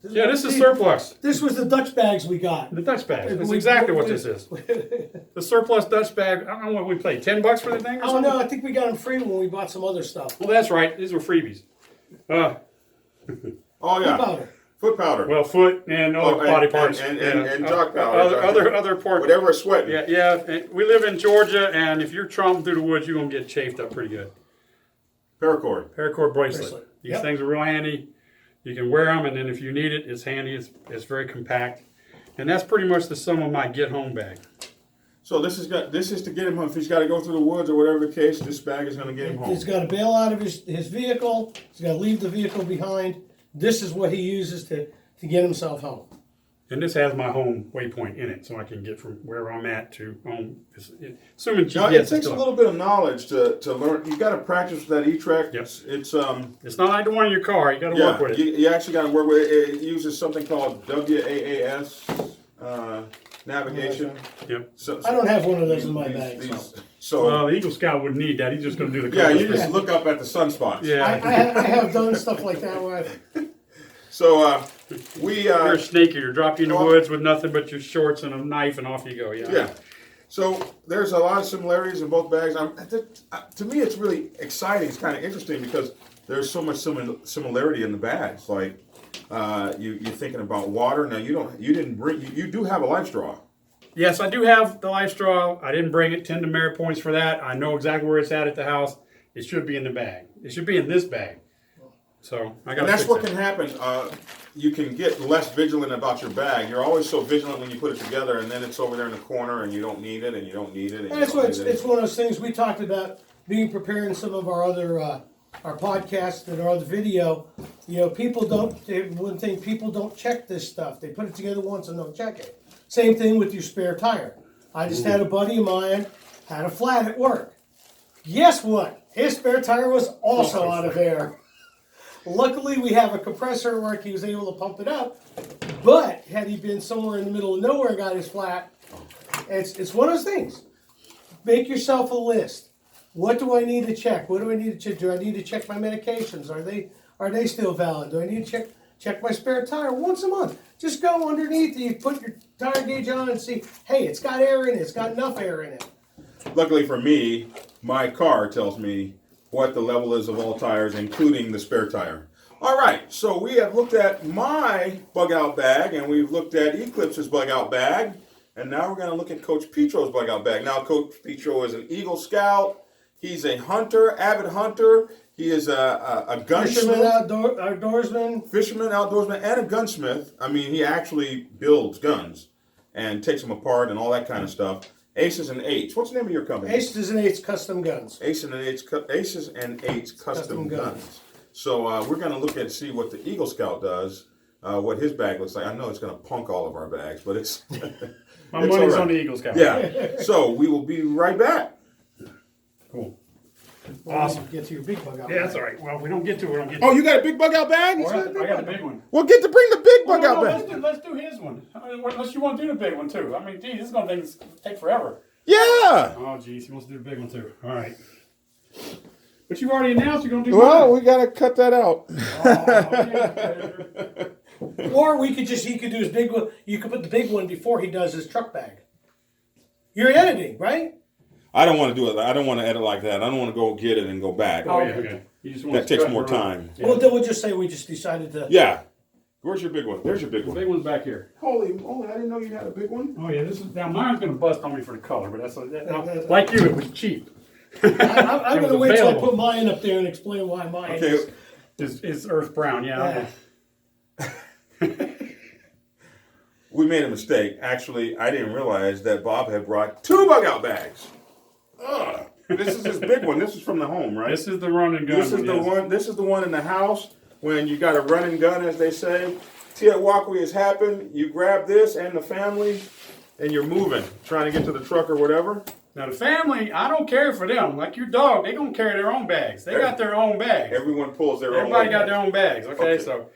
This is surplus. This was the Dutch bags we got. The Dutch bag. That's exactly what this is. The surplus Dutch bag. I don't know what we paid. $10 for the thing or something? Oh, no. I think we got them free when we bought some other stuff. Well, that's right. These were freebies. Oh, yeah. Foot powder. Well, foot and other body parts. And jock powder. Other parts. Whatever is sweating. Yeah. We live in Georgia, and if you're tromping through the woods, you're going to get chafed up pretty good. Paracord. Paracord bracelet. These Yep. things are real handy. You can wear them, and then if you need it, it's handy. It's very compact. And that's pretty much the sum of my get-home bag. So this is to get him home. If he's got to go through the woods or whatever the case, this bag is going to get him home. He's got to bail out of his vehicle. He's got to leave the vehicle behind. This is what he uses to get himself home. And this has my home waypoint in it, so I can get from where I'm at to home. Assuming GPS Now, it takes a little bit of knowledge to learn. You got to practice with that E-Track. Yep. It's not like the one in your car. You got to work with it. You actually got to work with it. It uses something called WAAS navigation. Yep. So, I don't have one of those in my bag. So the Eagle Scout wouldn't need that. He's just going to do the yeah, colors. you just look up at the sunspots. Yeah. I have done stuff like that where So you're a snake eater. Drop you in the woods with nothing but your shorts and a knife, and off you go. Yeah. So there's a lot of similarities in both bags. To me, it's really exciting. It's kind of interesting because there's so much similarity in the bags. Like you're thinking about water. Now you do have a life straw. Yes, I do have the life straw. I didn't bring it. 10 demerit points for that. I know exactly where it's at the house. It should be in the bag. It should be in this bag. So I got. And that's what can happen. You can get less vigilant about your bag. You're always so vigilant when you put it together, and then it's over there in the corner, and you don't need it, and you don't need it. And it's one of those things we talked about being prepared in some of our other our podcasts and our other video. You know, people don't check this stuff. They put it together once and don't check it. Same thing with your spare tire. I just had a buddy of mine had a flat at work. Guess what? His spare tire was also out of air. Luckily, we have a compressor at work. He was able to pump it up. But had he been somewhere in the middle of nowhere and got his flat, it's one of those things. Make yourself a list. What do I need to check? What do I need to check? Do I need to check my medications? Are they still valid? Do I need to check my spare tire once a month? Just go underneath. You put your tire gauge on and see. Hey, it's got air in it. It's got enough air in it. Luckily for me, my car tells me what the level is of all tires, including the spare tire. All right, so we have looked at my bug-out bag, and we've looked at Eclipse's bug-out bag, and now we're going to look at Coach Petro's bug-out bag. Now, Coach Petro is an Eagle Scout. He's a hunter, avid hunter. He is a gunsmith. Fisherman, outdoorsman, and a gunsmith. I mean, he actually builds guns and takes them apart and all that kind of stuff. Aces and Eights. What's the name of your company? Aces and Eights Custom Guns. Aces and Eights Custom Guns. So we're going to look at see what the Eagle Scout does, what his bag looks like. I know it's going to punk all of our bags, but it's my money's on the Eagle Scout. Yeah. So we will be right back. Cool. Awesome. Get to your big bug out. Yeah, that's all right. Well, we don't get to it. We don't get to Oh, you got a big bug out bag? I got the big one. Well, get to bring the big bug out bag. Let's do his one. Unless you want to do the big one too. I mean, geez, this is going to take forever. Yeah. Oh, geez, he wants to do the big one too. All right. But you've already announced you're going to do Well, mine. we got to cut that out. Or he could do his big one. You could put the big one before he does his truck bag. You're editing, right? I don't want to do it. I don't want to edit like that. I don't want to go get it and go back. Oh, yeah, okay. You just want That takes more time. Yeah. Well, then we'll just say we just decided to. Yeah. Where's your big one? There's your big The one. big one's back here. Holy moly, I didn't know you had a big one. Oh, yeah, now mine's going to bust on me for the color, but like you, it was cheap. I'm It going to was wait till I available. put mine up there and explain why mine Okay. Is earth brown, yeah. We made a mistake. Actually, I didn't realize that Bob had brought 2 bug out bags. Ugh. This is his big one. This is from the home, right? This is the run and gun. This is the one. This is the one in the house when you got a run and gun, as they say. Tiawakwi has happened. You grab this and the family, and you're moving, trying to get to the truck or whatever. Now the family, I don't care for them. Like your dog, they gonna carry their own bags. They got their own bags. Everyone pulls their own. Everybody got their own bags. Okay, so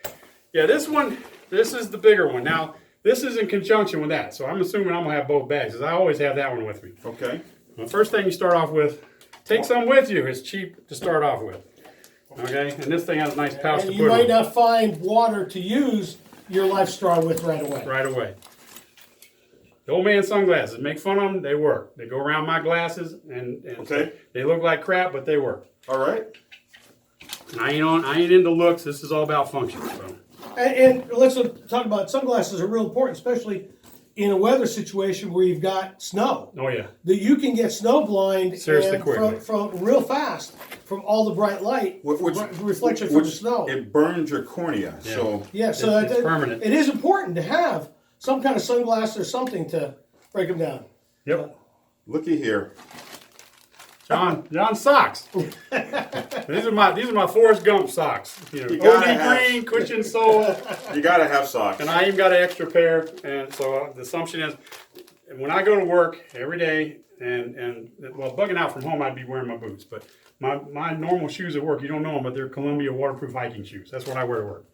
yeah, this is the bigger one. Now this is in conjunction with that, so I'm assuming I'm gonna have both bags, because I always have that one with me. Okay. The first thing you start off with, take some with you. It's cheap to start off with. Okay, and this thing has a nice pouch to And put you might on. not find water to use your life straw with right away. Right away. The old man sunglasses, make fun of them, they work. They go around my glasses, and Okay. they look like crap, but they work. All right. I ain't into looks. This is all about function. So And let's talk about sunglasses are real important, especially in a weather situation where you've got snow. Oh yeah. That you can get snow blind Seriously and quickly. from real fast from all the bright light, reflection from the snow. It burns your cornea. Yeah. So Yeah, so It's permanent. It is important to have some kind of sunglasses or something to break them down. Yep. looky here. John socks. These are my Forrest Gump socks. You know, You gotta OD have- green, cushion sole, You gotta have socks. and I even got an extra pair. And so the assumption is, when I go to work every day, and well, bugging out from home, I'd be wearing my boots. But my normal shoes at work, you don't know them, but they're Columbia waterproof hiking shoes. That's what I wear to work.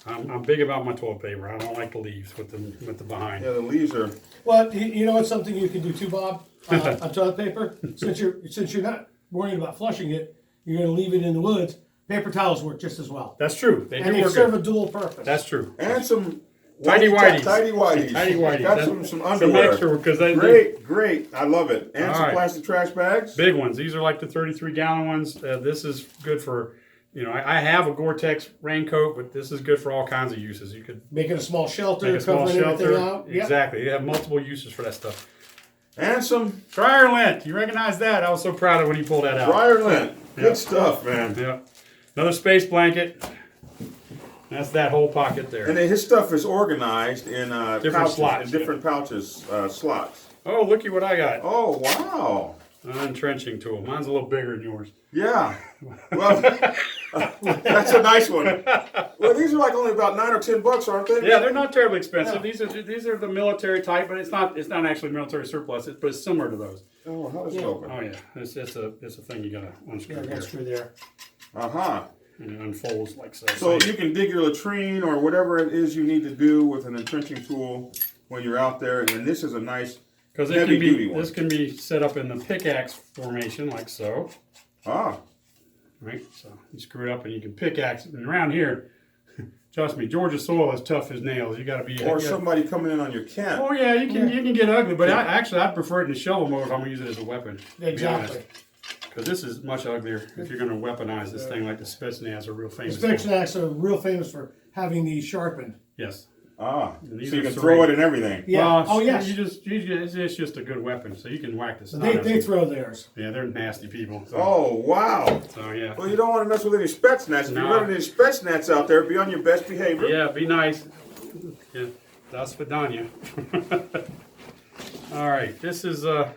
I'm big about my toilet paper. I don't like the leaves with the behind. Yeah, the leaves are. Well, you know what's something you can do too, Bob? On toilet paper, since you're not worried about flushing it, you're going to leave it in the woods. Paper towels work just as well, That's true. They and do they work serve good. a dual purpose. That's true. And some Tidy whities. Tidy whities. Tidy whities. Got That's- some underwear. Some extra because they Great. I love it. And All some right. plastic trash bags. big ones. These are like the 33-gallon ones. This is good for, I have a Gore-Tex raincoat, but this is good for all kinds of uses. You could Making a small shelter, make a small covering everything shelter. out. Yep. Exactly. You have multiple uses for that stuff. And some Dryer lint. You recognize that? I was so proud of when he pulled that out. dryer lint. Good Yeah. stuff, man. Yeah. Another space blanket. That's that whole pocket there. And then his stuff is organized in Different pouches, slots, in different pouches, slots. Oh, looky what I got. Oh, wow. An untrenching tool. Mine's a little bigger than yours. Yeah. Well, that's a nice one. Well, these are like only about $9 or $10, aren't they? Yeah, they're not terribly expensive. These are the military type, but it's not actually military surplus. But it's similar to those. Oh, how does it open? Oh yeah, it's a thing you gotta unscrew Yeah, here, that's true there. Uh-huh. and it unfolds like so. So you can dig your latrine or whatever it is you need to do with an entrenching tool when you're out there. And then this is a nice because heavy duty one. this can be set up in the pickaxe formation like so. Ah. Right, so you screw it up and you can pickaxe it. And around here, trust me, Georgia soil is tough as nails. You got to be. Or somebody coming in on your camp. Oh yeah, you can get ugly, but I'd prefer it in shovel mode if I'm gonna use it as a weapon. Exactly. Because this is much uglier if you're gonna weaponize this thing like the Spetsnaz are real famous. for. Spetsnaz are real famous for having these sharpened. Yes. Ah. So these you are can serrated. throw it in everything. Yeah. Well, Oh yes. it's just a good weapon, so you can whack this. They throw theirs. Yeah, they're nasty people. So, Oh, wow. so yeah. Well, you don't want to mess with any Spetsnaz. If No. you're running any Spetsnaz out there, be on your best behavior. Yeah, be nice. Yeah, that's Vidania. All right, this is a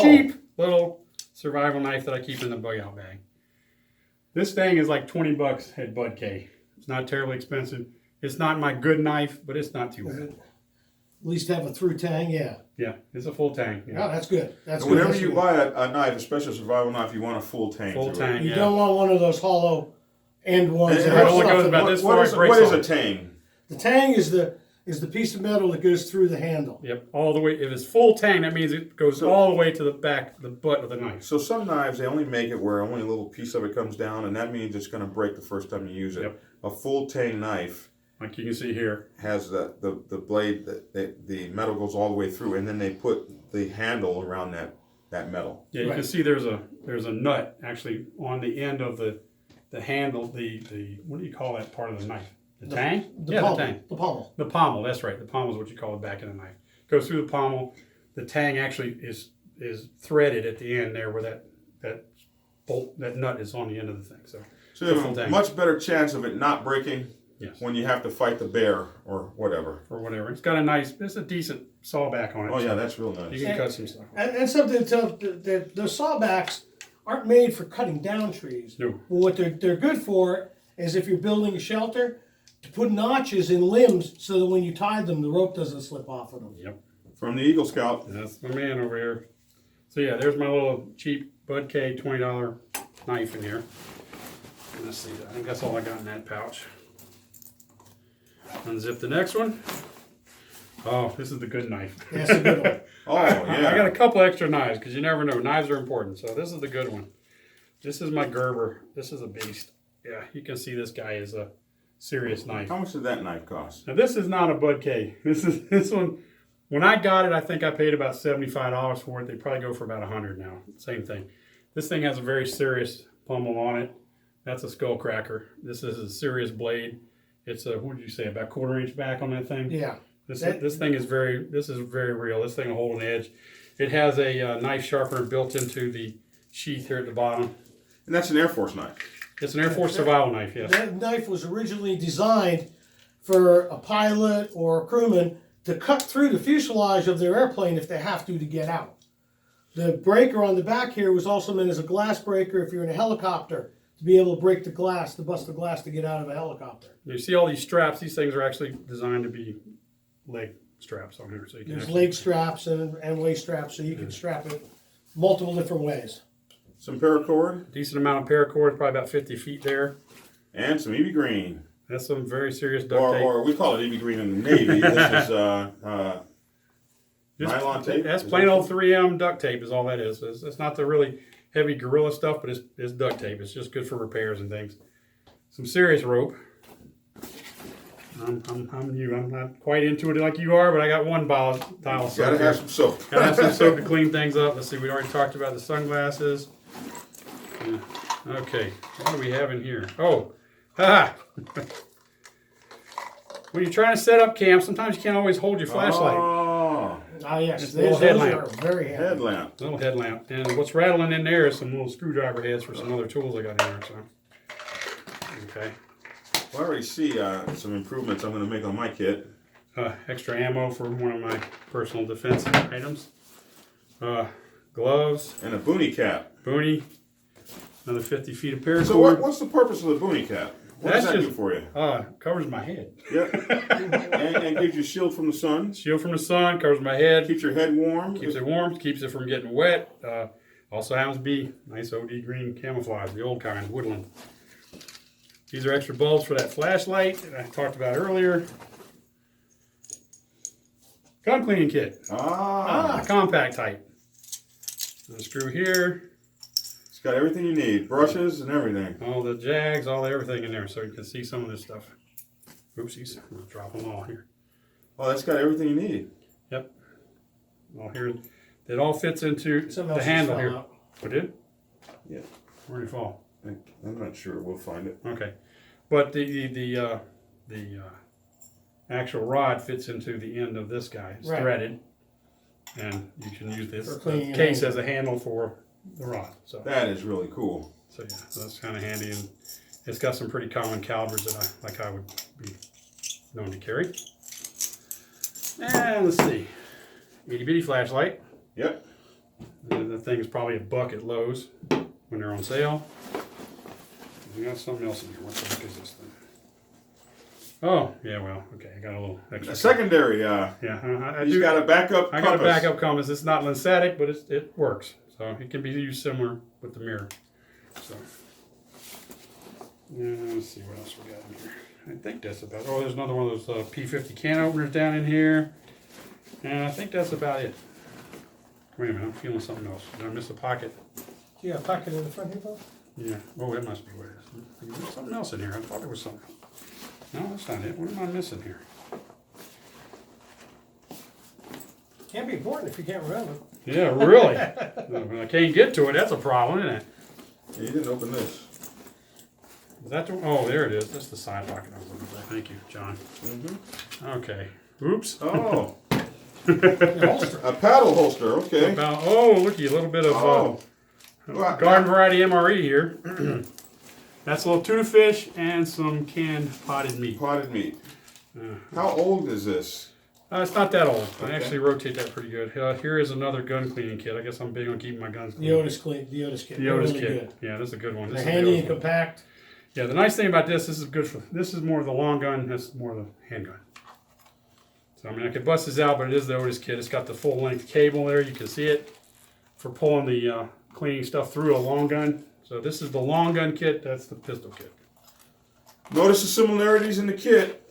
cheap little survival knife that I keep in the bug out bag. This thing is like $20 at Bud K. It's not terribly expensive. It's not my good knife, but it's not too bad. At least have a through tang, yeah. Yeah, it's a full tang. Oh, Yeah. that's good. That's And good. whenever That's you good. buy a knife, especially a survival knife, you want a full tang. Full to it. tang. You Yeah. don't want one of those hollow end ones. And that it have only stuff goes in about it. this What far, is, it breaks what is off. a tang? The tang is the piece of metal that goes through the handle. Yep, all the way. If it's full tang, that means it goes all the way to the back, the butt of the knife. So some knives, they only make it where only a little piece of it comes down, and that means it's going to break the first time you use it. Yep. A full tang knife Like you can see here. has the blade, the metal goes all the way through, and then they put the handle around that metal. Yeah, you can Right. see there's a nut actually on the end of the handle. The what do you call that part of the knife? The tang? The Yeah, pommel. the tang. The pommel. The pommel. That's right. The pommel is what you call the back of the knife. Goes through the pommel. The tang actually is threaded at the end there, where that bolt, that nut is on the end of the thing. So So you it's a full have a tang. much better chance of it not breaking Yes. when you have to fight the bear or whatever. Or whatever. It's got it's a decent sawback on it. Oh yeah, so that's real you nice. can cut some stuff. And something to tell that the sawbacks aren't made for cutting down trees. No. But what they're good for is if you're building a shelter, to put notches in limbs so that when you tie them, the rope doesn't slip off of them. Yep. From the Eagle Scout. That's my man over here. So yeah, there's my little cheap Bud K $20 knife in here. Let's see. I think that's all I got in that pouch. Unzip the next one. Oh, this is the good knife. That's a good one. Oh I got yeah. a couple extra knives because you never know. Knives are important. So this is the good one. This is my Gerber. This is a beast. Yeah, you can see this guy is a serious knife. How much did that knife cost? Now this is not a Bud K. This one. When I got it, I think I paid about $75 for it. They probably go for about $100 now. Same thing. This thing has a very serious pommel on it. That's a skull cracker. This is a serious blade, It's a, what did you say, about 1/4 inch back on that thing? Yeah. This thing is very real. This thing will hold an edge. It has a knife sharpener built into the sheath here at the bottom. And that's an Air Force knife. It's an Air Force survival knife, yes. That knife was originally designed for a pilot or a crewman to cut through the fuselage of their airplane if they have to get out. The breaker on the back here was also meant as a glass breaker if you're in a helicopter, to be able to break the glass, to bust the glass to get out of a helicopter. You see all these straps, these things are actually designed to be leg straps on here. So you can There's actually, leg straps and waist straps, so you can strap it multiple different ways. Some paracord. decent amount of paracord, probably about 50 feet there. And some EB green. That's some very serious duct tape. Or we call it EB green in the Navy. This is nylon tape. That's plain old 3M duct tape is all that is. It's not the really heavy Gorilla stuff, but it's duct tape. It's just good for repairs and things. Some serious rope. I'm not quite into it like you are, but I got one tile soap. Gotta have some soap. Gotta have some soap to clean things up. Let's see, we already talked about the sunglasses. Yeah. Okay, what do we have in here? Oh, haha. When you're trying to set up camp, sometimes you can't always hold your flashlight. Oh, Yes, It's a little those headlamp. are very handy. headlamp. Little headlamp. And what's rattling in there is some little screwdriver heads for some other tools I got in there. So, okay. Well, I already see some improvements I'm going to make on my kit. Extra ammo for one of my personal defense items. Gloves, And a boonie cap. boonie, another 50 feet of paracord. So what's the purpose of the boonie cap? What does That's that just- do for you? Covers my head. Yep. and gives you shield from the sun. Shield from the sun, covers my head, Keeps your head warm. keeps it warm, keeps it from getting wet. Also happens to be nice OD green camouflage, the old kind, woodland. These are extra bulbs for that flashlight that I talked about earlier. Gun cleaning kit, Ah. compact type. Unscrew here, It's got everything you need. Brushes and everything. all the jags, all everything in there, so you can see some of this stuff. Oopsies, I'm gonna drop them all here. Oh, that's got everything you need. Yep. All here, it all fits into Something the else handle just fell here. out. What did? Yeah. Where did it fall? I'm not sure. We'll find it. Okay, but the actual rod fits into the end of this guy. It's Right. threaded, and you can use this For cleaning your case hands. as a handle for the rod. So, That is really cool. so yeah, so that's kind of handy, and it's got some pretty common calibers that I would be known to carry. And let's see, itty bitty flashlight. Yep. The thing is probably $1 at Lowe's when they're on sale. We got something else in here. What the heck is this thing? Oh, yeah, well, okay. I got a little extra. A secondary. Yeah, I You do. got a backup I got a compass. backup compass. It's not lensatic, but it works. So it can be used similar with the mirror. So, yeah, let's see what else we got in here. I think that's about. Oh, there's another one of those P50 can openers down in here, and I think that's about it. Wait a minute, I'm feeling something else. Did I miss a pocket? You got a pocket in the front here, Bob? Yeah. Oh, that must be what it is. There's something else in here. I thought there was something. No, that's not it. What am I missing here? Can't be important if you can't remember. Yeah, really. When I can't get to it, that's a problem, isn't it? You didn't open this. Is that the, oh, there it is. That's the side pocket I was looking for. Thank you, John. Mm-hmm. Okay. Oops. Oh, The holster. a paddle holster. Okay. About, oh, looky, a little bit of Oh. Well, garden variety MRE here. That's a little tuna fish and some canned potted meat. Potted meat. How old is this? It's not that old. I Okay. actually rotate that pretty good. Here is another gun cleaning kit. I guess I'm big on keeping my guns The clean. Otis kit. The Otis Really kit. good. Yeah, this is a good one. They're This is the handy Otis and one. compact. Yeah, the nice thing about this is good for, this is more of the long gun, this is more of the handgun. So, I mean, I could bust this out, but it is the Otis kit. It's got the full length cable there, you can see it, for pulling the cleaning stuff through a long gun. So this is the long gun kit, that's the pistol kit. Notice the similarities in the kit.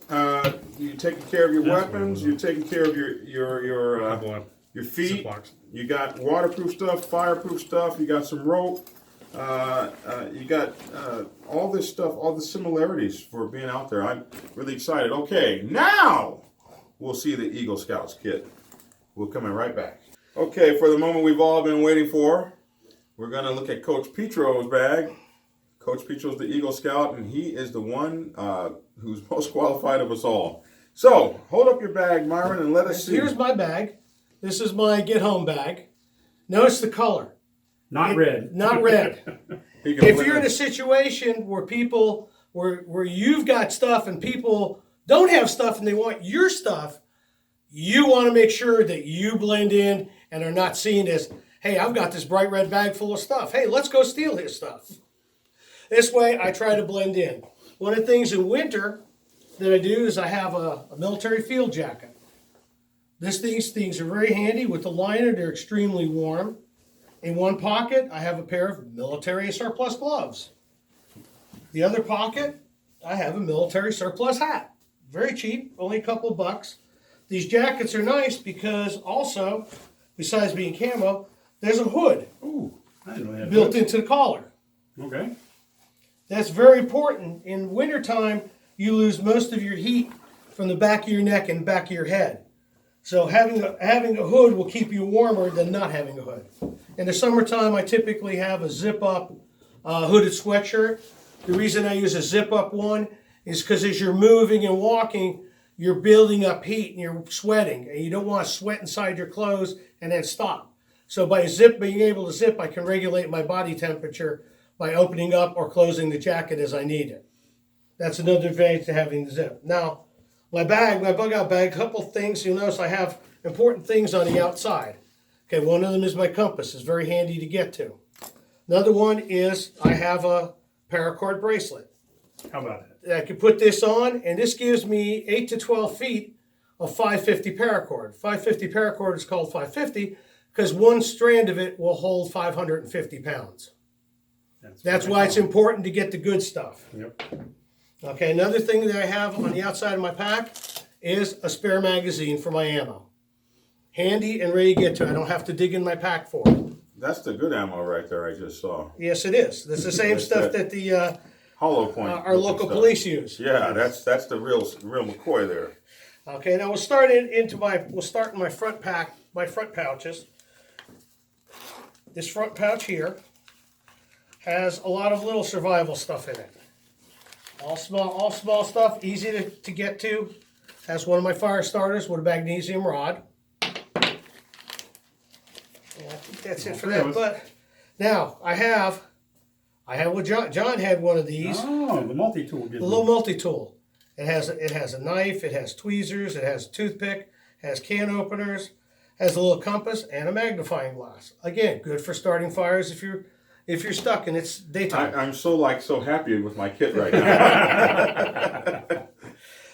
You're taking care of your That's weapons. what it was. You're taking care of Couple of your feet. Ziplocs. You got waterproof stuff, fireproof stuff. You got some rope. You got all this stuff, all the similarities for being out there. I'm really excited. Okay, now we'll see the Eagle Scouts kit. We'll come in right back. Okay, for the moment we've all been waiting for, we're going to look at Coach Petro's bag. Coach Picho's the Eagle Scout, and he is the one who's most qualified of us all. So, hold up your bag, Myron, and let us see. Here's my bag. This is my get home bag. Notice the color. Not red. Not red. He can If blend you're in in. a situation where people, where you've got stuff and people don't have stuff and they want your stuff, you want to make sure that you blend in and are not seen as, hey, I've got this bright red bag full of stuff. Hey, let's go steal his stuff. This way, I try to blend in. One of the things in winter that I do is I have a military field jacket. These things are very handy. With the liner, they're extremely warm. In one pocket, I have a pair of military surplus gloves. The other pocket, I have a military surplus hat. Very cheap, only a couple of bucks. These jackets are nice because also, besides being camo, there's a hood Ooh, I didn't know that. built into the collar. Okay. That's very important. In wintertime, you lose most of your heat from the back of your neck and back of your head. So having a hood will keep you warmer than not having a hood. In the summertime, I typically have a zip-up hooded sweatshirt. The reason I use a zip-up one is because as you're moving and walking, you're building up heat and you're sweating. And you don't want to sweat inside your clothes and then stop. So by being able to zip, I can regulate my body temperature by opening up or closing the jacket as I need it. That's another advantage to having the zip. Now, my bug out bag, a couple things. You'll notice I have important things on the outside. Okay, one of them is my compass. It's very handy to get to. Another one is I have a paracord bracelet. How about that? I can put this on, and this gives me 8 to 12 feet of 550 paracord. 550 paracord is called 550 because one strand of it will hold 550 pounds. That's why it's important to get the good stuff. Yep. Okay, another thing that I have on the outside of my pack is a spare magazine for my ammo. Handy and ready to get to. I don't have to dig in my pack for it. That's the good ammo right there I just saw. Yes, it is. That's the same stuff that the Hollow point. our local police use. Yeah, that's the real McCoy there. Okay, now we'll start in my front pack, my front pouches. This front pouch here has a lot of little survival stuff in it. All small stuff, easy to get to. Has one of my fire starters with a magnesium rod. Yeah, I think that's it for that. But now I have what John had one of these. Oh, the multi-tool. The little multi-tool. It has a knife, it has tweezers, it has a toothpick, has can openers, has a little compass, and a magnifying glass. Again, good for starting fires if you're stuck and it's daytime. I'm so happy with my kit right now.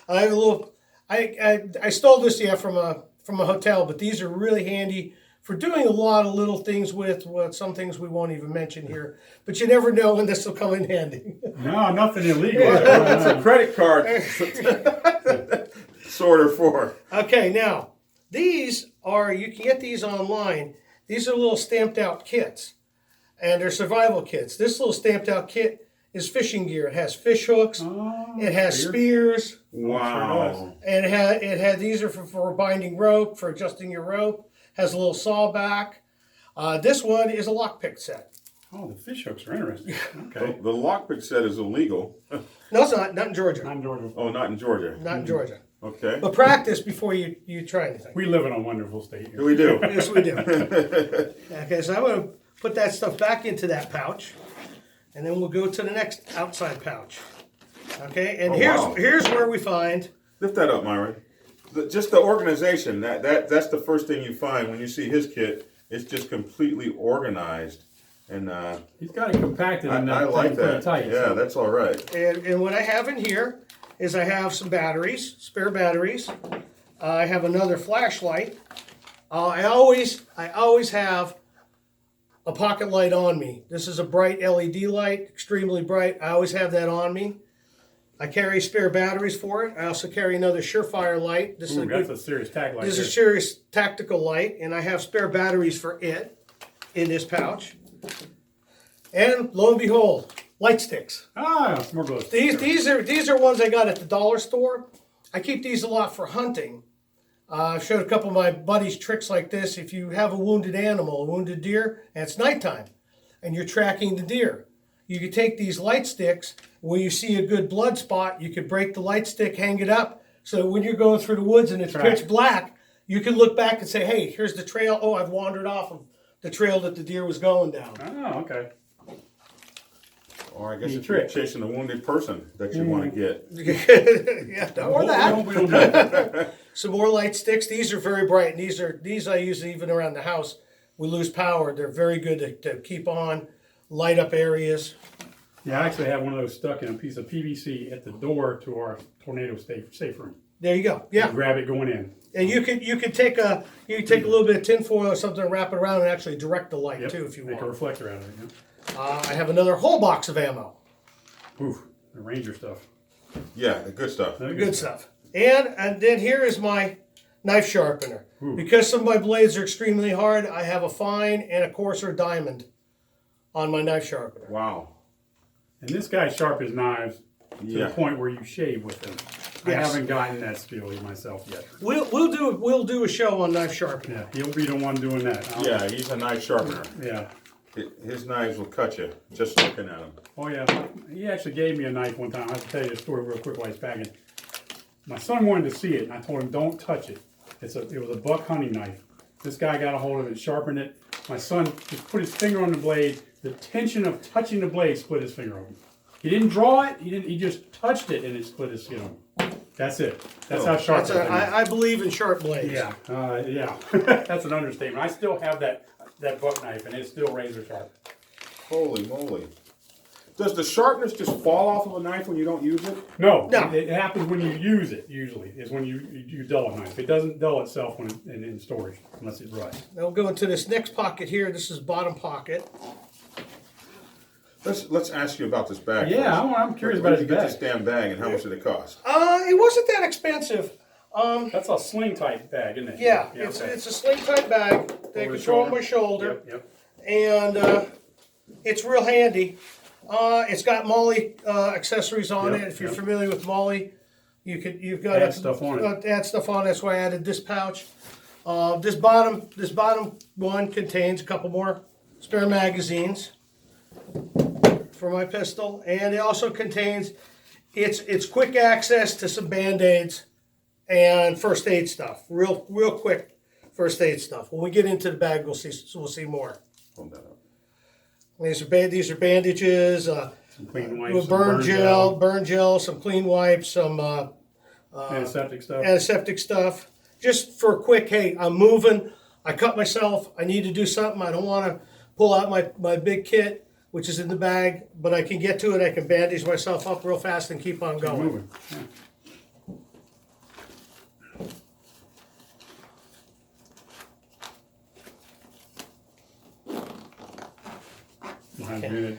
I have a little. I stole this from a hotel, but these are really handy for doing a lot of little things with some things we won't even mention here. But you never know when this will come in handy. No, nothing illegal. That's a credit card sorter for. Okay, now these are, you can get these online. These are little stamped out kits, and they're survival kits. This little stamped out kit is fishing gear. It has fish hooks. It has spears. Wow. And it had these are for binding rope, for adjusting your rope. Has a little saw back. This one is a lockpick set. Oh, the fish hooks are interesting. Okay. The lockpick set is illegal. No, it's not. Not in Georgia. Not in Georgia. Oh, not in Georgia. Not in Georgia. Okay. But practice before you try anything. We live in a wonderful state here. We do. Yes, we do. Okay, so I'm going to put that stuff back into that pouch, and then we'll go to the next outside pouch. Okay, and here's where we find. Lift that up, Myron. Just the organization. That's the first thing you find when you see his kit. It's just completely organized, and He's got it compacted and I like that. tight. Yeah, So. that's all right. And what I have in here is I have some batteries, spare batteries. I have another flashlight. I always have a pocket light on me. This is a bright LED light, extremely bright. I always have that on me. I carry spare batteries for it. I also carry another Surefire light. This That's a serious tag light. is a serious tactical light, and I have spare batteries for it in this pouch. And lo and behold, light sticks. More gloves. These are ones I got at the dollar store. I keep these a lot for hunting. I've showed a couple of my buddies tricks like this. If you have a wounded animal, a wounded deer, and it's nighttime, and you're tracking the deer, you could take these light sticks where you see a good blood spot, you could break the light stick, hang it up, so when you're going through the woods and it's pitch black, you can look back and say, hey, here's the trail. Oh, I've wandered off of the trail that the deer was going down. Oh, okay. Or I guess if you're chasing a wounded person that you want to get. Yeah, or that. We don't do that. Some more light sticks. These are very bright, and these I use even around the house. We lose power. They're very good to keep on, light up areas. Yeah, I actually have one of those stuck in a piece of PVC at the door to our tornado safe room. There you go. Yeah. You grab it going in. And you could take a little bit of tin foil or something, wrap it around, and actually direct the light too, if you want. Make a reflector out of it. Yeah. I have another whole box of ammo. Oof, the Ranger stuff. Yeah, the good stuff. The good stuff. And then here is my knife sharpener. Ooh. Because some of my blades are extremely hard, I have a fine and a coarser diamond on my knife sharpener. Wow. And this guy sharpens knives to Yeah. the point where you shave with them. Yes. I haven't gotten that skill myself yet. We'll do a show on knife sharpening. Yeah, he'll be the one doing that. Yeah, he's a knife sharpener. Yeah. His knives will cut you just looking at them. Oh yeah. He actually gave me a knife one time. I have to tell you a story real quick while he's packing. My son wanted to see it, and I told him, "Don't touch it." It was a buck hunting knife. This guy got a hold of it, sharpened it. My son just put his finger on the blade. The tension of touching the blade split his finger open. He didn't draw it. He just touched it, and it split his skin open. That's it. That's how sharp it is. I believe in sharp blades. Yeah, yeah. That's an understatement. I still have that buck knife, and it's still razor sharp. Holy moly. Does the sharpness just fall off of a knife when you don't use it? No. No. It happens when you use it, usually, is when you dull a knife. It doesn't dull itself when in storage, unless it's right. Now we'll go into this next pocket here. This is bottom pocket. Let's ask you about this bag. Yeah, first. I'm curious Where about did you his get this damn bag, and how much did it cost? It wasn't that expensive. That's a sling type bag, isn't it? Yeah, okay. it's a sling type bag. They Over can the throw on shoulder. my shoulder. Yep. And it's real handy. It's got Molly accessories on Yep, it. If you're yep. familiar with Molly, you've got Add stuff on it. Add stuff on. That's why I added this pouch. This bottom one contains a couple more spare magazines for my pistol, and it also contains it's quick access to some Band-Aids and first aid stuff. Real quick first aid stuff. When we get into the bag, we'll see more. Hold that up. These are bandages, Some clean wipes, some burn gel, some clean wipes, some antiseptic stuff. antiseptic stuff. Just for a quick, hey, I'm moving, I cut myself, I need to do something, I don't want to pull out my big kit, which is in the bag, but I can get to it, I can bandage myself up real fast and keep on going. Moving. Yeah.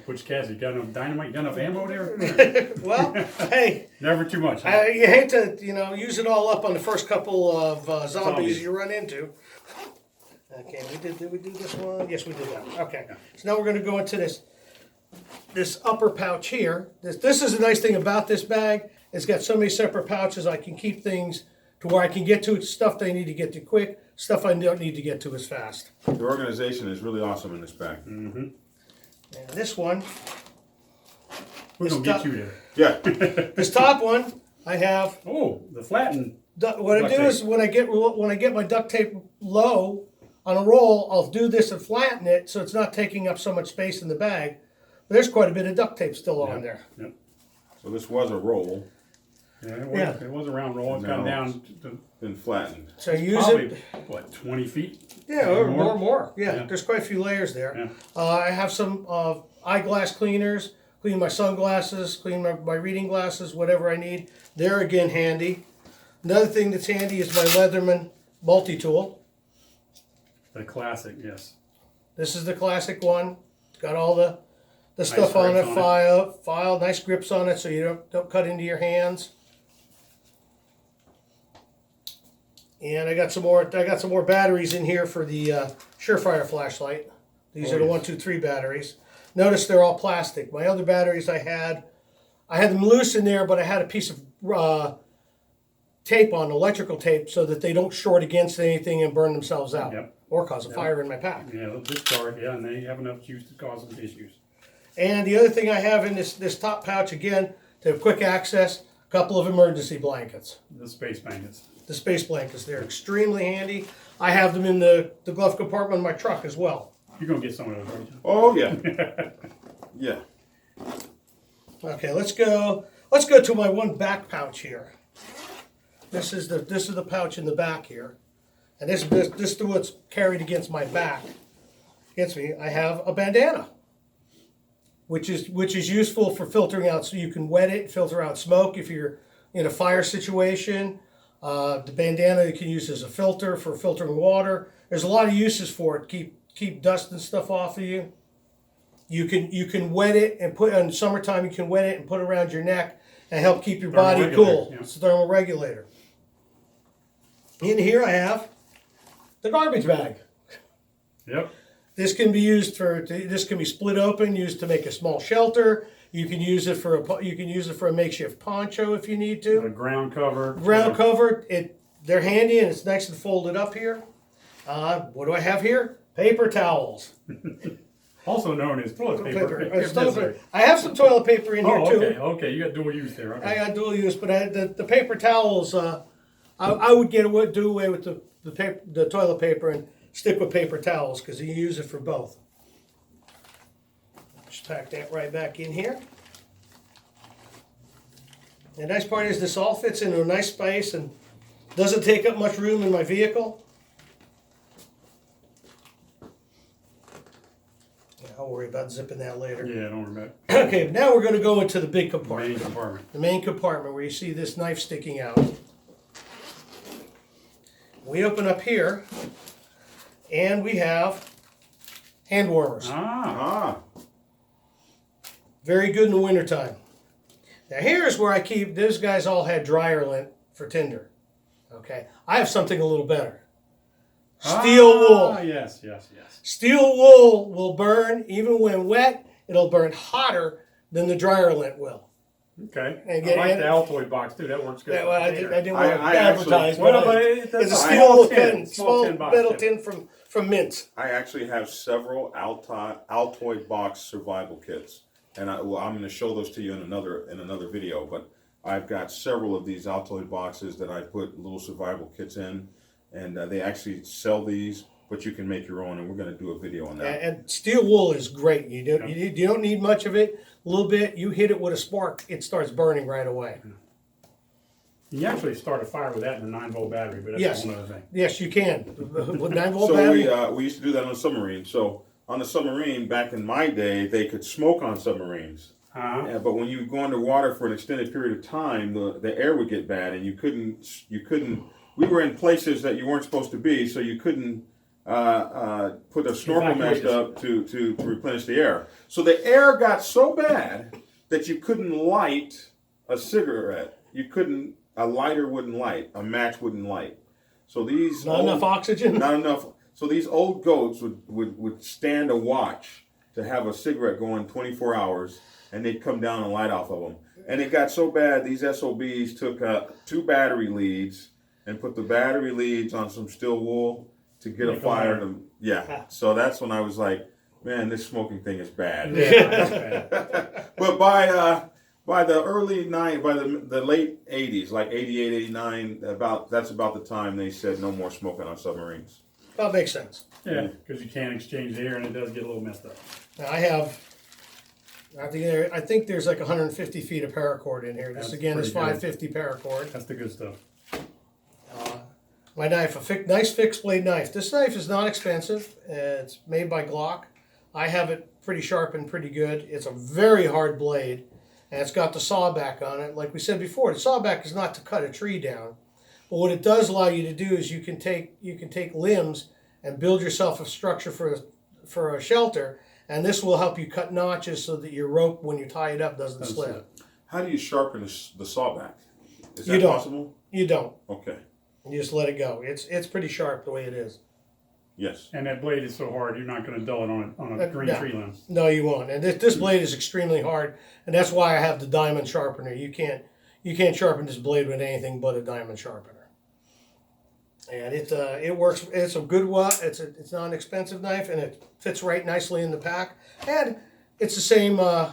Which Cassie, got enough dynamite, got enough ammo there? Well, hey, Never too much. Huh? you hate to use it all up on the first couple of zombies you run into. Okay, did we do this one? Yes, we did that. Okay, so now we're going to go into this upper pouch here. This is the nice thing about this bag. It's got so many separate pouches. I can keep things to where I can get to stuff that I need to get to quick, stuff I don't need to get to as fast. The organization is really awesome in this bag. Mm-hmm. And this one, We're going to get you there. Yeah. this top one, I have. Oh, the flattened. What I do is when I get my duct tape low on a roll, I'll do this and flatten it so it's not taking up so much space in the bag. But there's quite a bit of duct tape still on there. Yep. So this was a roll, Yeah, it was a round roll. It's gone down to then flattened. So use probably, it. 20 feet? Yeah, or more. Yeah, there's quite a few layers there. Yeah. I have some eyeglass cleaners, clean my sunglasses, clean my reading glasses, whatever I need. They're again handy. Another thing that's handy is my Leatherman multi-tool. The classic, yes. This is the classic one. It's got all the stuff on it, grips on file, nice grips on it so you don't cut into your hands. And I got some more batteries in here for the Surefire flashlight. These are the 1, 2, 3 batteries. Notice they're all plastic. My other batteries I had them loose in there, but I had a piece of tape on, electrical tape, so that they don't short against anything and burn themselves out. Yep. Or cause a fire in my pack. Yeah, they'll discharge, and they have enough juice to cause some issues. And the other thing I have in this top pouch, again, to have quick access, a couple of emergency blankets. The space blankets. The space blankets, they're extremely handy. I have them in the glove compartment of my truck as well. You're gonna get some of those, aren't you? Oh yeah. Yeah. Okay, let's go to my one back pouch here. This is the pouch in the back here. And this is what's carried against my back. Against me, I have a bandana, which is useful for filtering out, so you can wet it, filter out smoke if you're in a fire situation. The bandana you can use as a filter for filtering water. There's a lot of uses for it. Keep dust and stuff off of you. You can wet it and put in summertime. You can wet it and put it around your neck and help keep your body cool. Yeah. It's a thermal regulator. In here I have the garbage bag. Yep. This can be used this can be split open, used to make a small shelter. You can use it for a makeshift poncho if you need to. A ground cover. Ground cover. They're handy and it's nice and folded up here. What do I have here? Paper towels. Also known as toilet paper. I have some toilet paper in here Oh, too. okay, okay. You got dual use there. Okay. I got dual use, but the paper towels. I would do away with the toilet paper and stick with paper towels because you use it for both. Just tack that right back in here. The nice part is this all fits into a nice space and doesn't take up much room in my vehicle. Yeah, I'll worry about zipping that later. Yeah, don't remember. Okay, now we're going to go into the big compartment. Main compartment. The main compartment where you see this knife sticking out. We open up here and we have hand warmers. Ah. Very good in the wintertime. Now here's where I keep, those guys all had dryer lint for tinder. Okay, I have something a little better. Steel wool. Yes. Steel wool will burn, even when wet, it'll burn hotter than the dryer lint will. Okay. And I like the Altoid box too. That works good. Yeah, well, I didn't want to I advertise, actually- but it's a steel tin, small metal tin from Mint. I actually have several Altoid box survival kits, and I'm going to show those to you in another video. But I've got several of these Altoid boxes that I put little survival kits in, and they actually sell these, but you can make your own, and we're going to do a video on that. And steel wool is great. You don't need much of it. A little bit. You hit it with a spark, it starts burning right away. You can actually start a fire with that in a 9-volt battery, but that's Yes. another thing. Yes, you can. With 9-volt So battery. we used to do that on a submarine. So on the submarine, back in my day, they could smoke on submarines. Uh-huh. But when you go underwater for an extended period of time, the air would get bad, and you couldn't. We were in places that you weren't supposed to be, so you couldn't put a snorkel mask up to replenish the air. So the air got so bad that you couldn't light a cigarette. A lighter wouldn't light. A match wouldn't light. So these Enough oxygen. Not enough. So these old goats would stand a watch to have a cigarette going 24 hours, and they'd come down and light off of them. And it got so bad, these SOBs took 2 battery leads and put the battery leads on some steel wool to get a fire. Yeah. So that's when I was like, man, this smoking thing is bad. Yeah, that's bad. But by the late 80s, like 88, 89, that's about the time they said no more smoking on submarines. That makes sense. Yeah, because you can't exchange the air and it does get a little messed up. Now I think there's like 150 feet of paracord in here. This That's again is pretty good. 550 paracord. That's the good stuff. My knife, nice fixed blade knife. This knife is not expensive. It's made by Glock. I have it pretty sharp and pretty good. It's a very hard blade, and it's got the sawback on it. Like we said before, the sawback is not to cut a tree down, but what it does allow you to do is you can take limbs and build yourself a structure for a shelter, and this will help you cut notches so that your rope, when you tie it up, doesn't slip. How do you sharpen the sawback? Is You that don't. possible? You don't. Okay. You just let it go. It's pretty sharp the way it is. Yes. And that blade is so hard, you're not going to dull it on a green No. tree limb. No, you won't. And this blade is extremely hard, and that's why I have the diamond sharpener. You can't sharpen this blade with anything but a diamond sharpener. And it works. It's a good one. It's not an expensive knife, and it fits right nicely in the pack. And It's the same Color.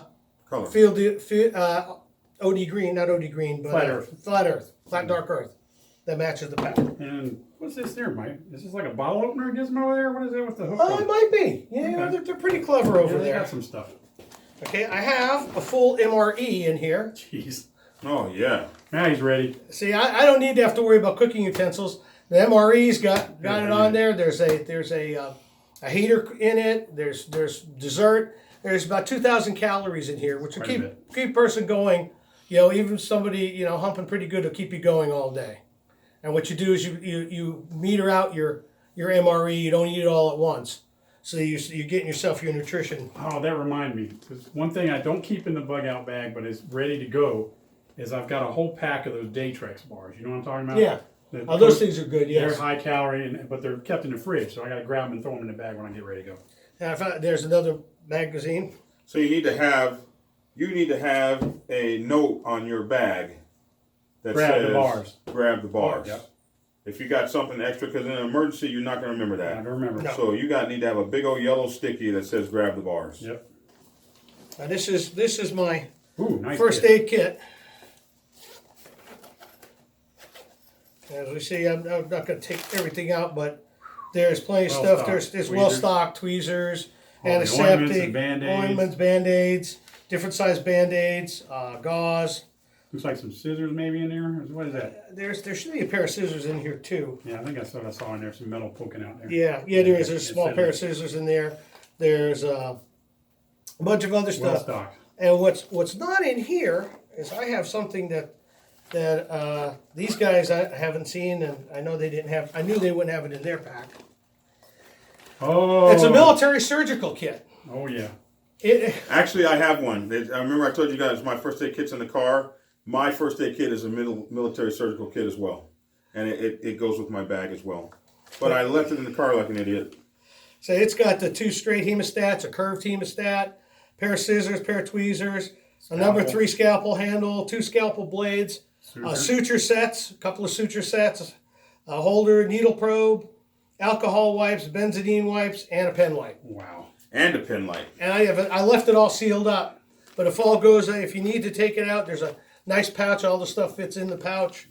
OD green, not OD green, but flat earth, flat dark earth that matches the pattern. And what's this here, Mike? Is this like a bottle opener gizmo there? What is it with the hook? Oh, it might be. Yeah, Okay. they're pretty clever over They there. got some stuff. Okay, I have a full MRE in here. Jeez. Oh yeah. Now he's ready. See, I don't need to have to worry about cooking utensils. The MRE's got it on there. There's a heater in it. There's dessert. There's about 2,000 calories in here, which will keep a person going. You know, even somebody humping pretty good will keep you going all day. And what you do is you meter out your MRE. You don't eat it all at once, so you're getting yourself your nutrition. Oh, that reminds me. 'Cause one thing I don't keep in the bug out bag, but is ready to go, is I've got a whole pack of those Daytrex bars. You know what I'm talking about? Yeah. Oh, those things are good. Yes. They're high calorie, but they're kept in the fridge, so I got to grab them and throw them in the bag when I get ready to go. And there's another magazine. So you need to have a note on your bag that Grab says the bars. Grab the bars. Yep. If you got something extra, because in an emergency you're not going to remember I that. don't remember. No. So you need to have a big old yellow sticky that says grab the bars. Yep. Now this is my Ooh, nice. first aid kit. As we see, I'm not going to take everything out, but there's plenty of stuff. There's Tweezers. well-stocked tweezers, All the antiseptic, Band-Aids. ointments, Band-Aids, different size Band-Aids, gauze. Looks like some scissors maybe in there. What is that? There should be a pair of scissors in here too. Yeah, I think that's what I saw in there. Some metal poking out there. Yeah, there is. There's a It's small in pair there. of scissors in there. There's a bunch of other Well stuff. stocked. And what's not in here is I have something that these guys I haven't seen, and I know they didn't have. I knew they wouldn't have it in their pack. Oh. It's a military surgical kit. Oh yeah. Actually, I have one. I remember I told you guys my first aid kit's in the car. My first aid kit is a military surgical kit as well. And it goes with my bag as well. But I left it in the car like an idiot. So it's got the 2 straight hemostats, a curved hemostat, pair of scissors, pair of tweezers, a number 3 scalpel handle, 2 scalpel blades, suture sets, a couple of suture sets, a holder, needle probe, alcohol wipes, benzidine wipes, and a pen wipe. Wow. And a pen light. And I left it all sealed up. But if all goes, if you need to take it out, there's a nice pouch. All the stuff fits in the pouch.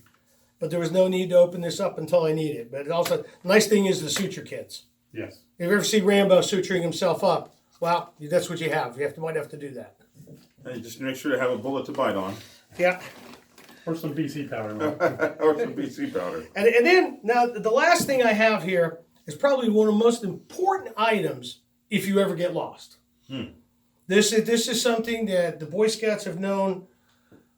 But there was no need to open this up until I need it. But it also, the nice thing is the suture kits. Yes. If you ever see Rambo suturing himself up, well, that's what you have. Might have to do that. And just make sure to have a bullet to bite on. Yeah. Or some BC powder. Or some BC powder. And then, now, the last thing I have here is probably one of the most important items if you ever get lost. This is something that the Boy Scouts have known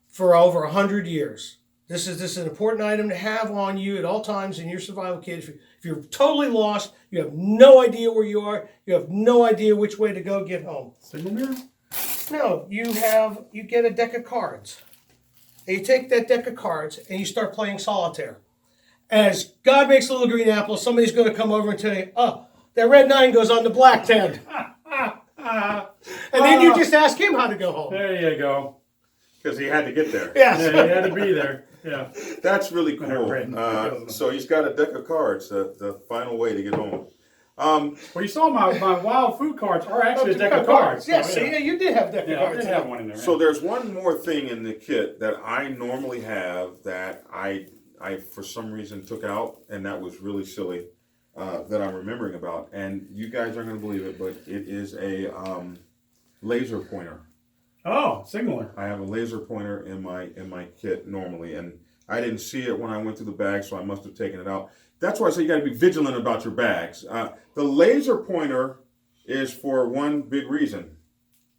for over 100 years. This is an important item to have on you at all times in your survival kit. If you're totally lost, you have no idea where you are, you have no idea which way to go get home. Signal mirror? No, you get a deck of cards. And you take that deck of cards and you start playing solitaire. As God makes a little green apple, somebody's going to come over and tell you, oh, that red 9 goes on the black 10. And then you just ask him how to go home. There you go. Because he had to get there. Yes. Yeah, you had to be there. Yeah. That's really cool. Right. So he's got a deck of cards, the final way to get home. Well, you saw my wild food cards are actually a deck of cards. Yes, So, yeah, you did have a deck of Yeah, I cards. did have one in there. So there's one more thing in the kit that I normally have that I for some reason took out, and that was really silly, that I'm remembering about. And you guys aren't going to believe it, but it is a laser pointer. Oh, signaler. I have a laser pointer in my kit normally, and I didn't see it when I went through the bag, so I must have taken it out. That's why I say you got to be vigilant about your bags. The laser pointer is for one big reason: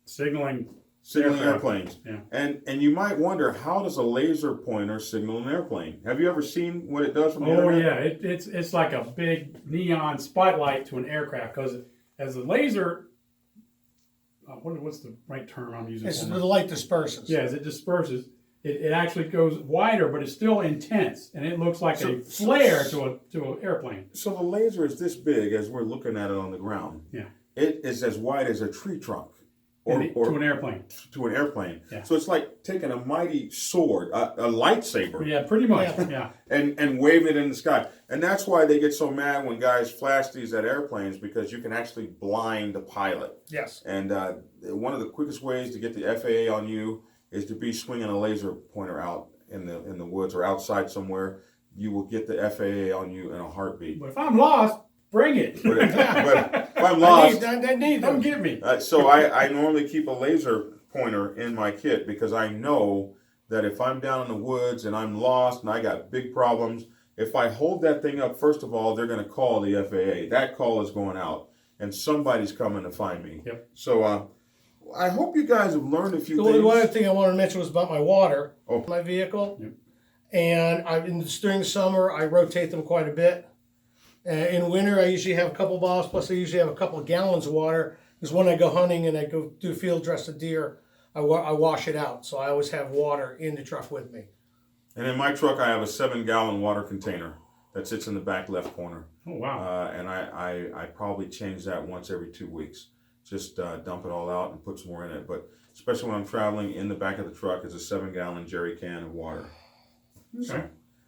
Signaling airplanes. Yeah. And you might wonder, how does a laser pointer signal an airplane? Have you ever seen what it does from the Oh internet? yeah, it's like a big neon spotlight to an aircraft, because as the laser, what's the right term I'm using? It's for the it? light disperses. Yeah, as it disperses, it actually goes wider, but it's still intense, and it looks like a flare to an airplane. So the laser is this big as we're looking at it on the ground. Yeah. It is as wide as a tree trunk. to an airplane. To an airplane. Yeah. So it's like taking a mighty sword, a lightsaber, Yeah, pretty much. Yeah. and waving it in the sky. And that's why they get so mad when guys flash these at airplanes, because you can actually blind the pilot. Yes. And one of the quickest ways to get the FAA on you is to be swinging a laser pointer out in the woods or outside somewhere. You will get the FAA on you in a heartbeat. But if I'm lost, bring it. But if I'm lost, I need Come them. get me. so I normally keep a laser pointer in my kit, because I know that if I'm down in the woods and I'm lost and I got big problems, if I hold that thing up, first of all, they're going to call the FAA. That call is going out, and somebody's coming to find me. Yep. So I hope you guys have learned a few The things. one other thing I wanted to mention was about my water, Oh. my vehicle. Yep. And during the summer, I rotate them quite a bit. In winter, I usually have a couple bottles, plus I usually have a couple of gallons of water. Because when I go hunting and I go do field dress of deer, I wash it out. So I always have water in the truck with me. And in my truck, I have a 7-gallon water container that sits in the back left corner. Oh, wow. And I probably change that once every 2 weeks. Just dump it all out and put some more in it. But especially when I'm traveling, in the back of the truck is a 7-gallon jerry can of water. Okay. So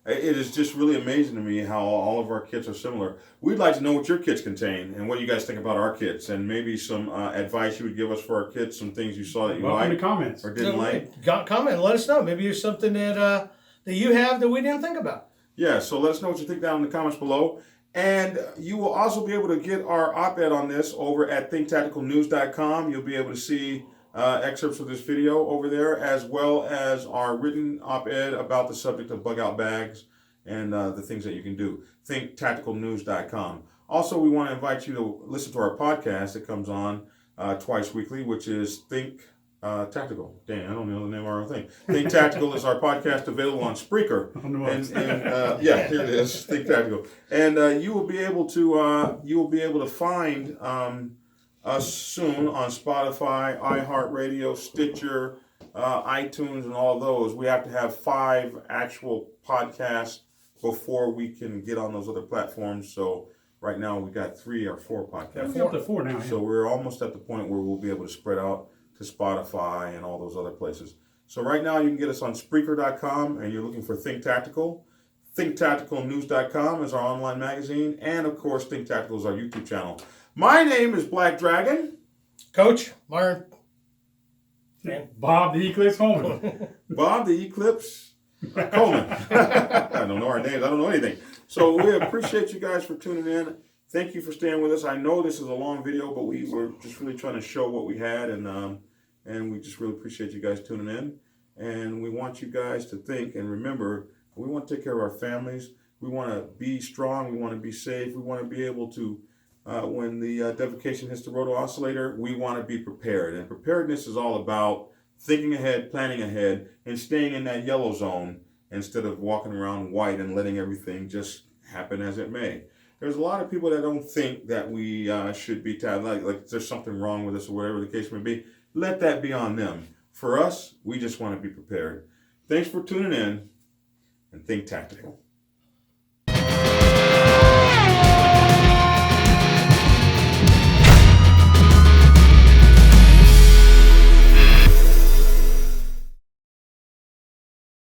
it is just really amazing to me how all of our kits are similar. We'd like to know what your kits contain and what you guys think about our kits, and maybe some advice you would give us for our kits, some things you saw that you Welcome to liked comments. or didn't like. Got comment. Let us know. Maybe there's something that you have that we didn't think about. Yeah, so let us know what you think down in the comments below. And you will also be able to get our op-ed on this over at thinktacticalnews.com. You'll be able to see excerpts of this video over there, as well as our written op-ed about the subject of bug-out bags and the things that you can do. Thinktacticalnews.com. Also, we want to invite you to listen to our podcast that comes on twice weekly, which is Think Tactical. Dang, I don't know the name of our own thing. Think Tactical is our podcast available on Spreaker. And yeah, here it is. Think Tactical. And you will be able to find us soon on Spotify, iHeartRadio, Stitcher, iTunes, and all those. We have to have 5 actual podcasts before we can get on those other platforms. So right now we got 3 or 4 podcasts. We're up to 4 now. So we're almost at the point where we'll be able to spread out to Spotify and all those other places. So right now you can get us on Spreaker.com, and you're looking for Think Tactical. ThinkTacticalNews.com is our online magazine, and of course Think Tactical is our YouTube channel. My name is Black Dragon. Coach, Myron. Bob the Eclipse Holman. Bob the Eclipse Coleman. I don't know our names. I don't know anything. So we appreciate you guys for tuning in. Thank you for staying with us. I know this is a long video, but we were just really trying to show what we had, and we just really appreciate you guys tuning in. And we want you guys to think and remember, we want to take care of our families. We want to be strong. We want to be safe. We want to be able to, when the defecation hits the roto oscillator, we want to be prepared. And preparedness is all about thinking ahead, planning ahead, and staying in that yellow zone instead of walking around white and letting everything just happen as it may. There's a lot of people that don't think that we should be like there's something wrong with us or whatever the case may be. Let that be on them. For us, we just want to be prepared. Thanks for tuning in, and think tactical.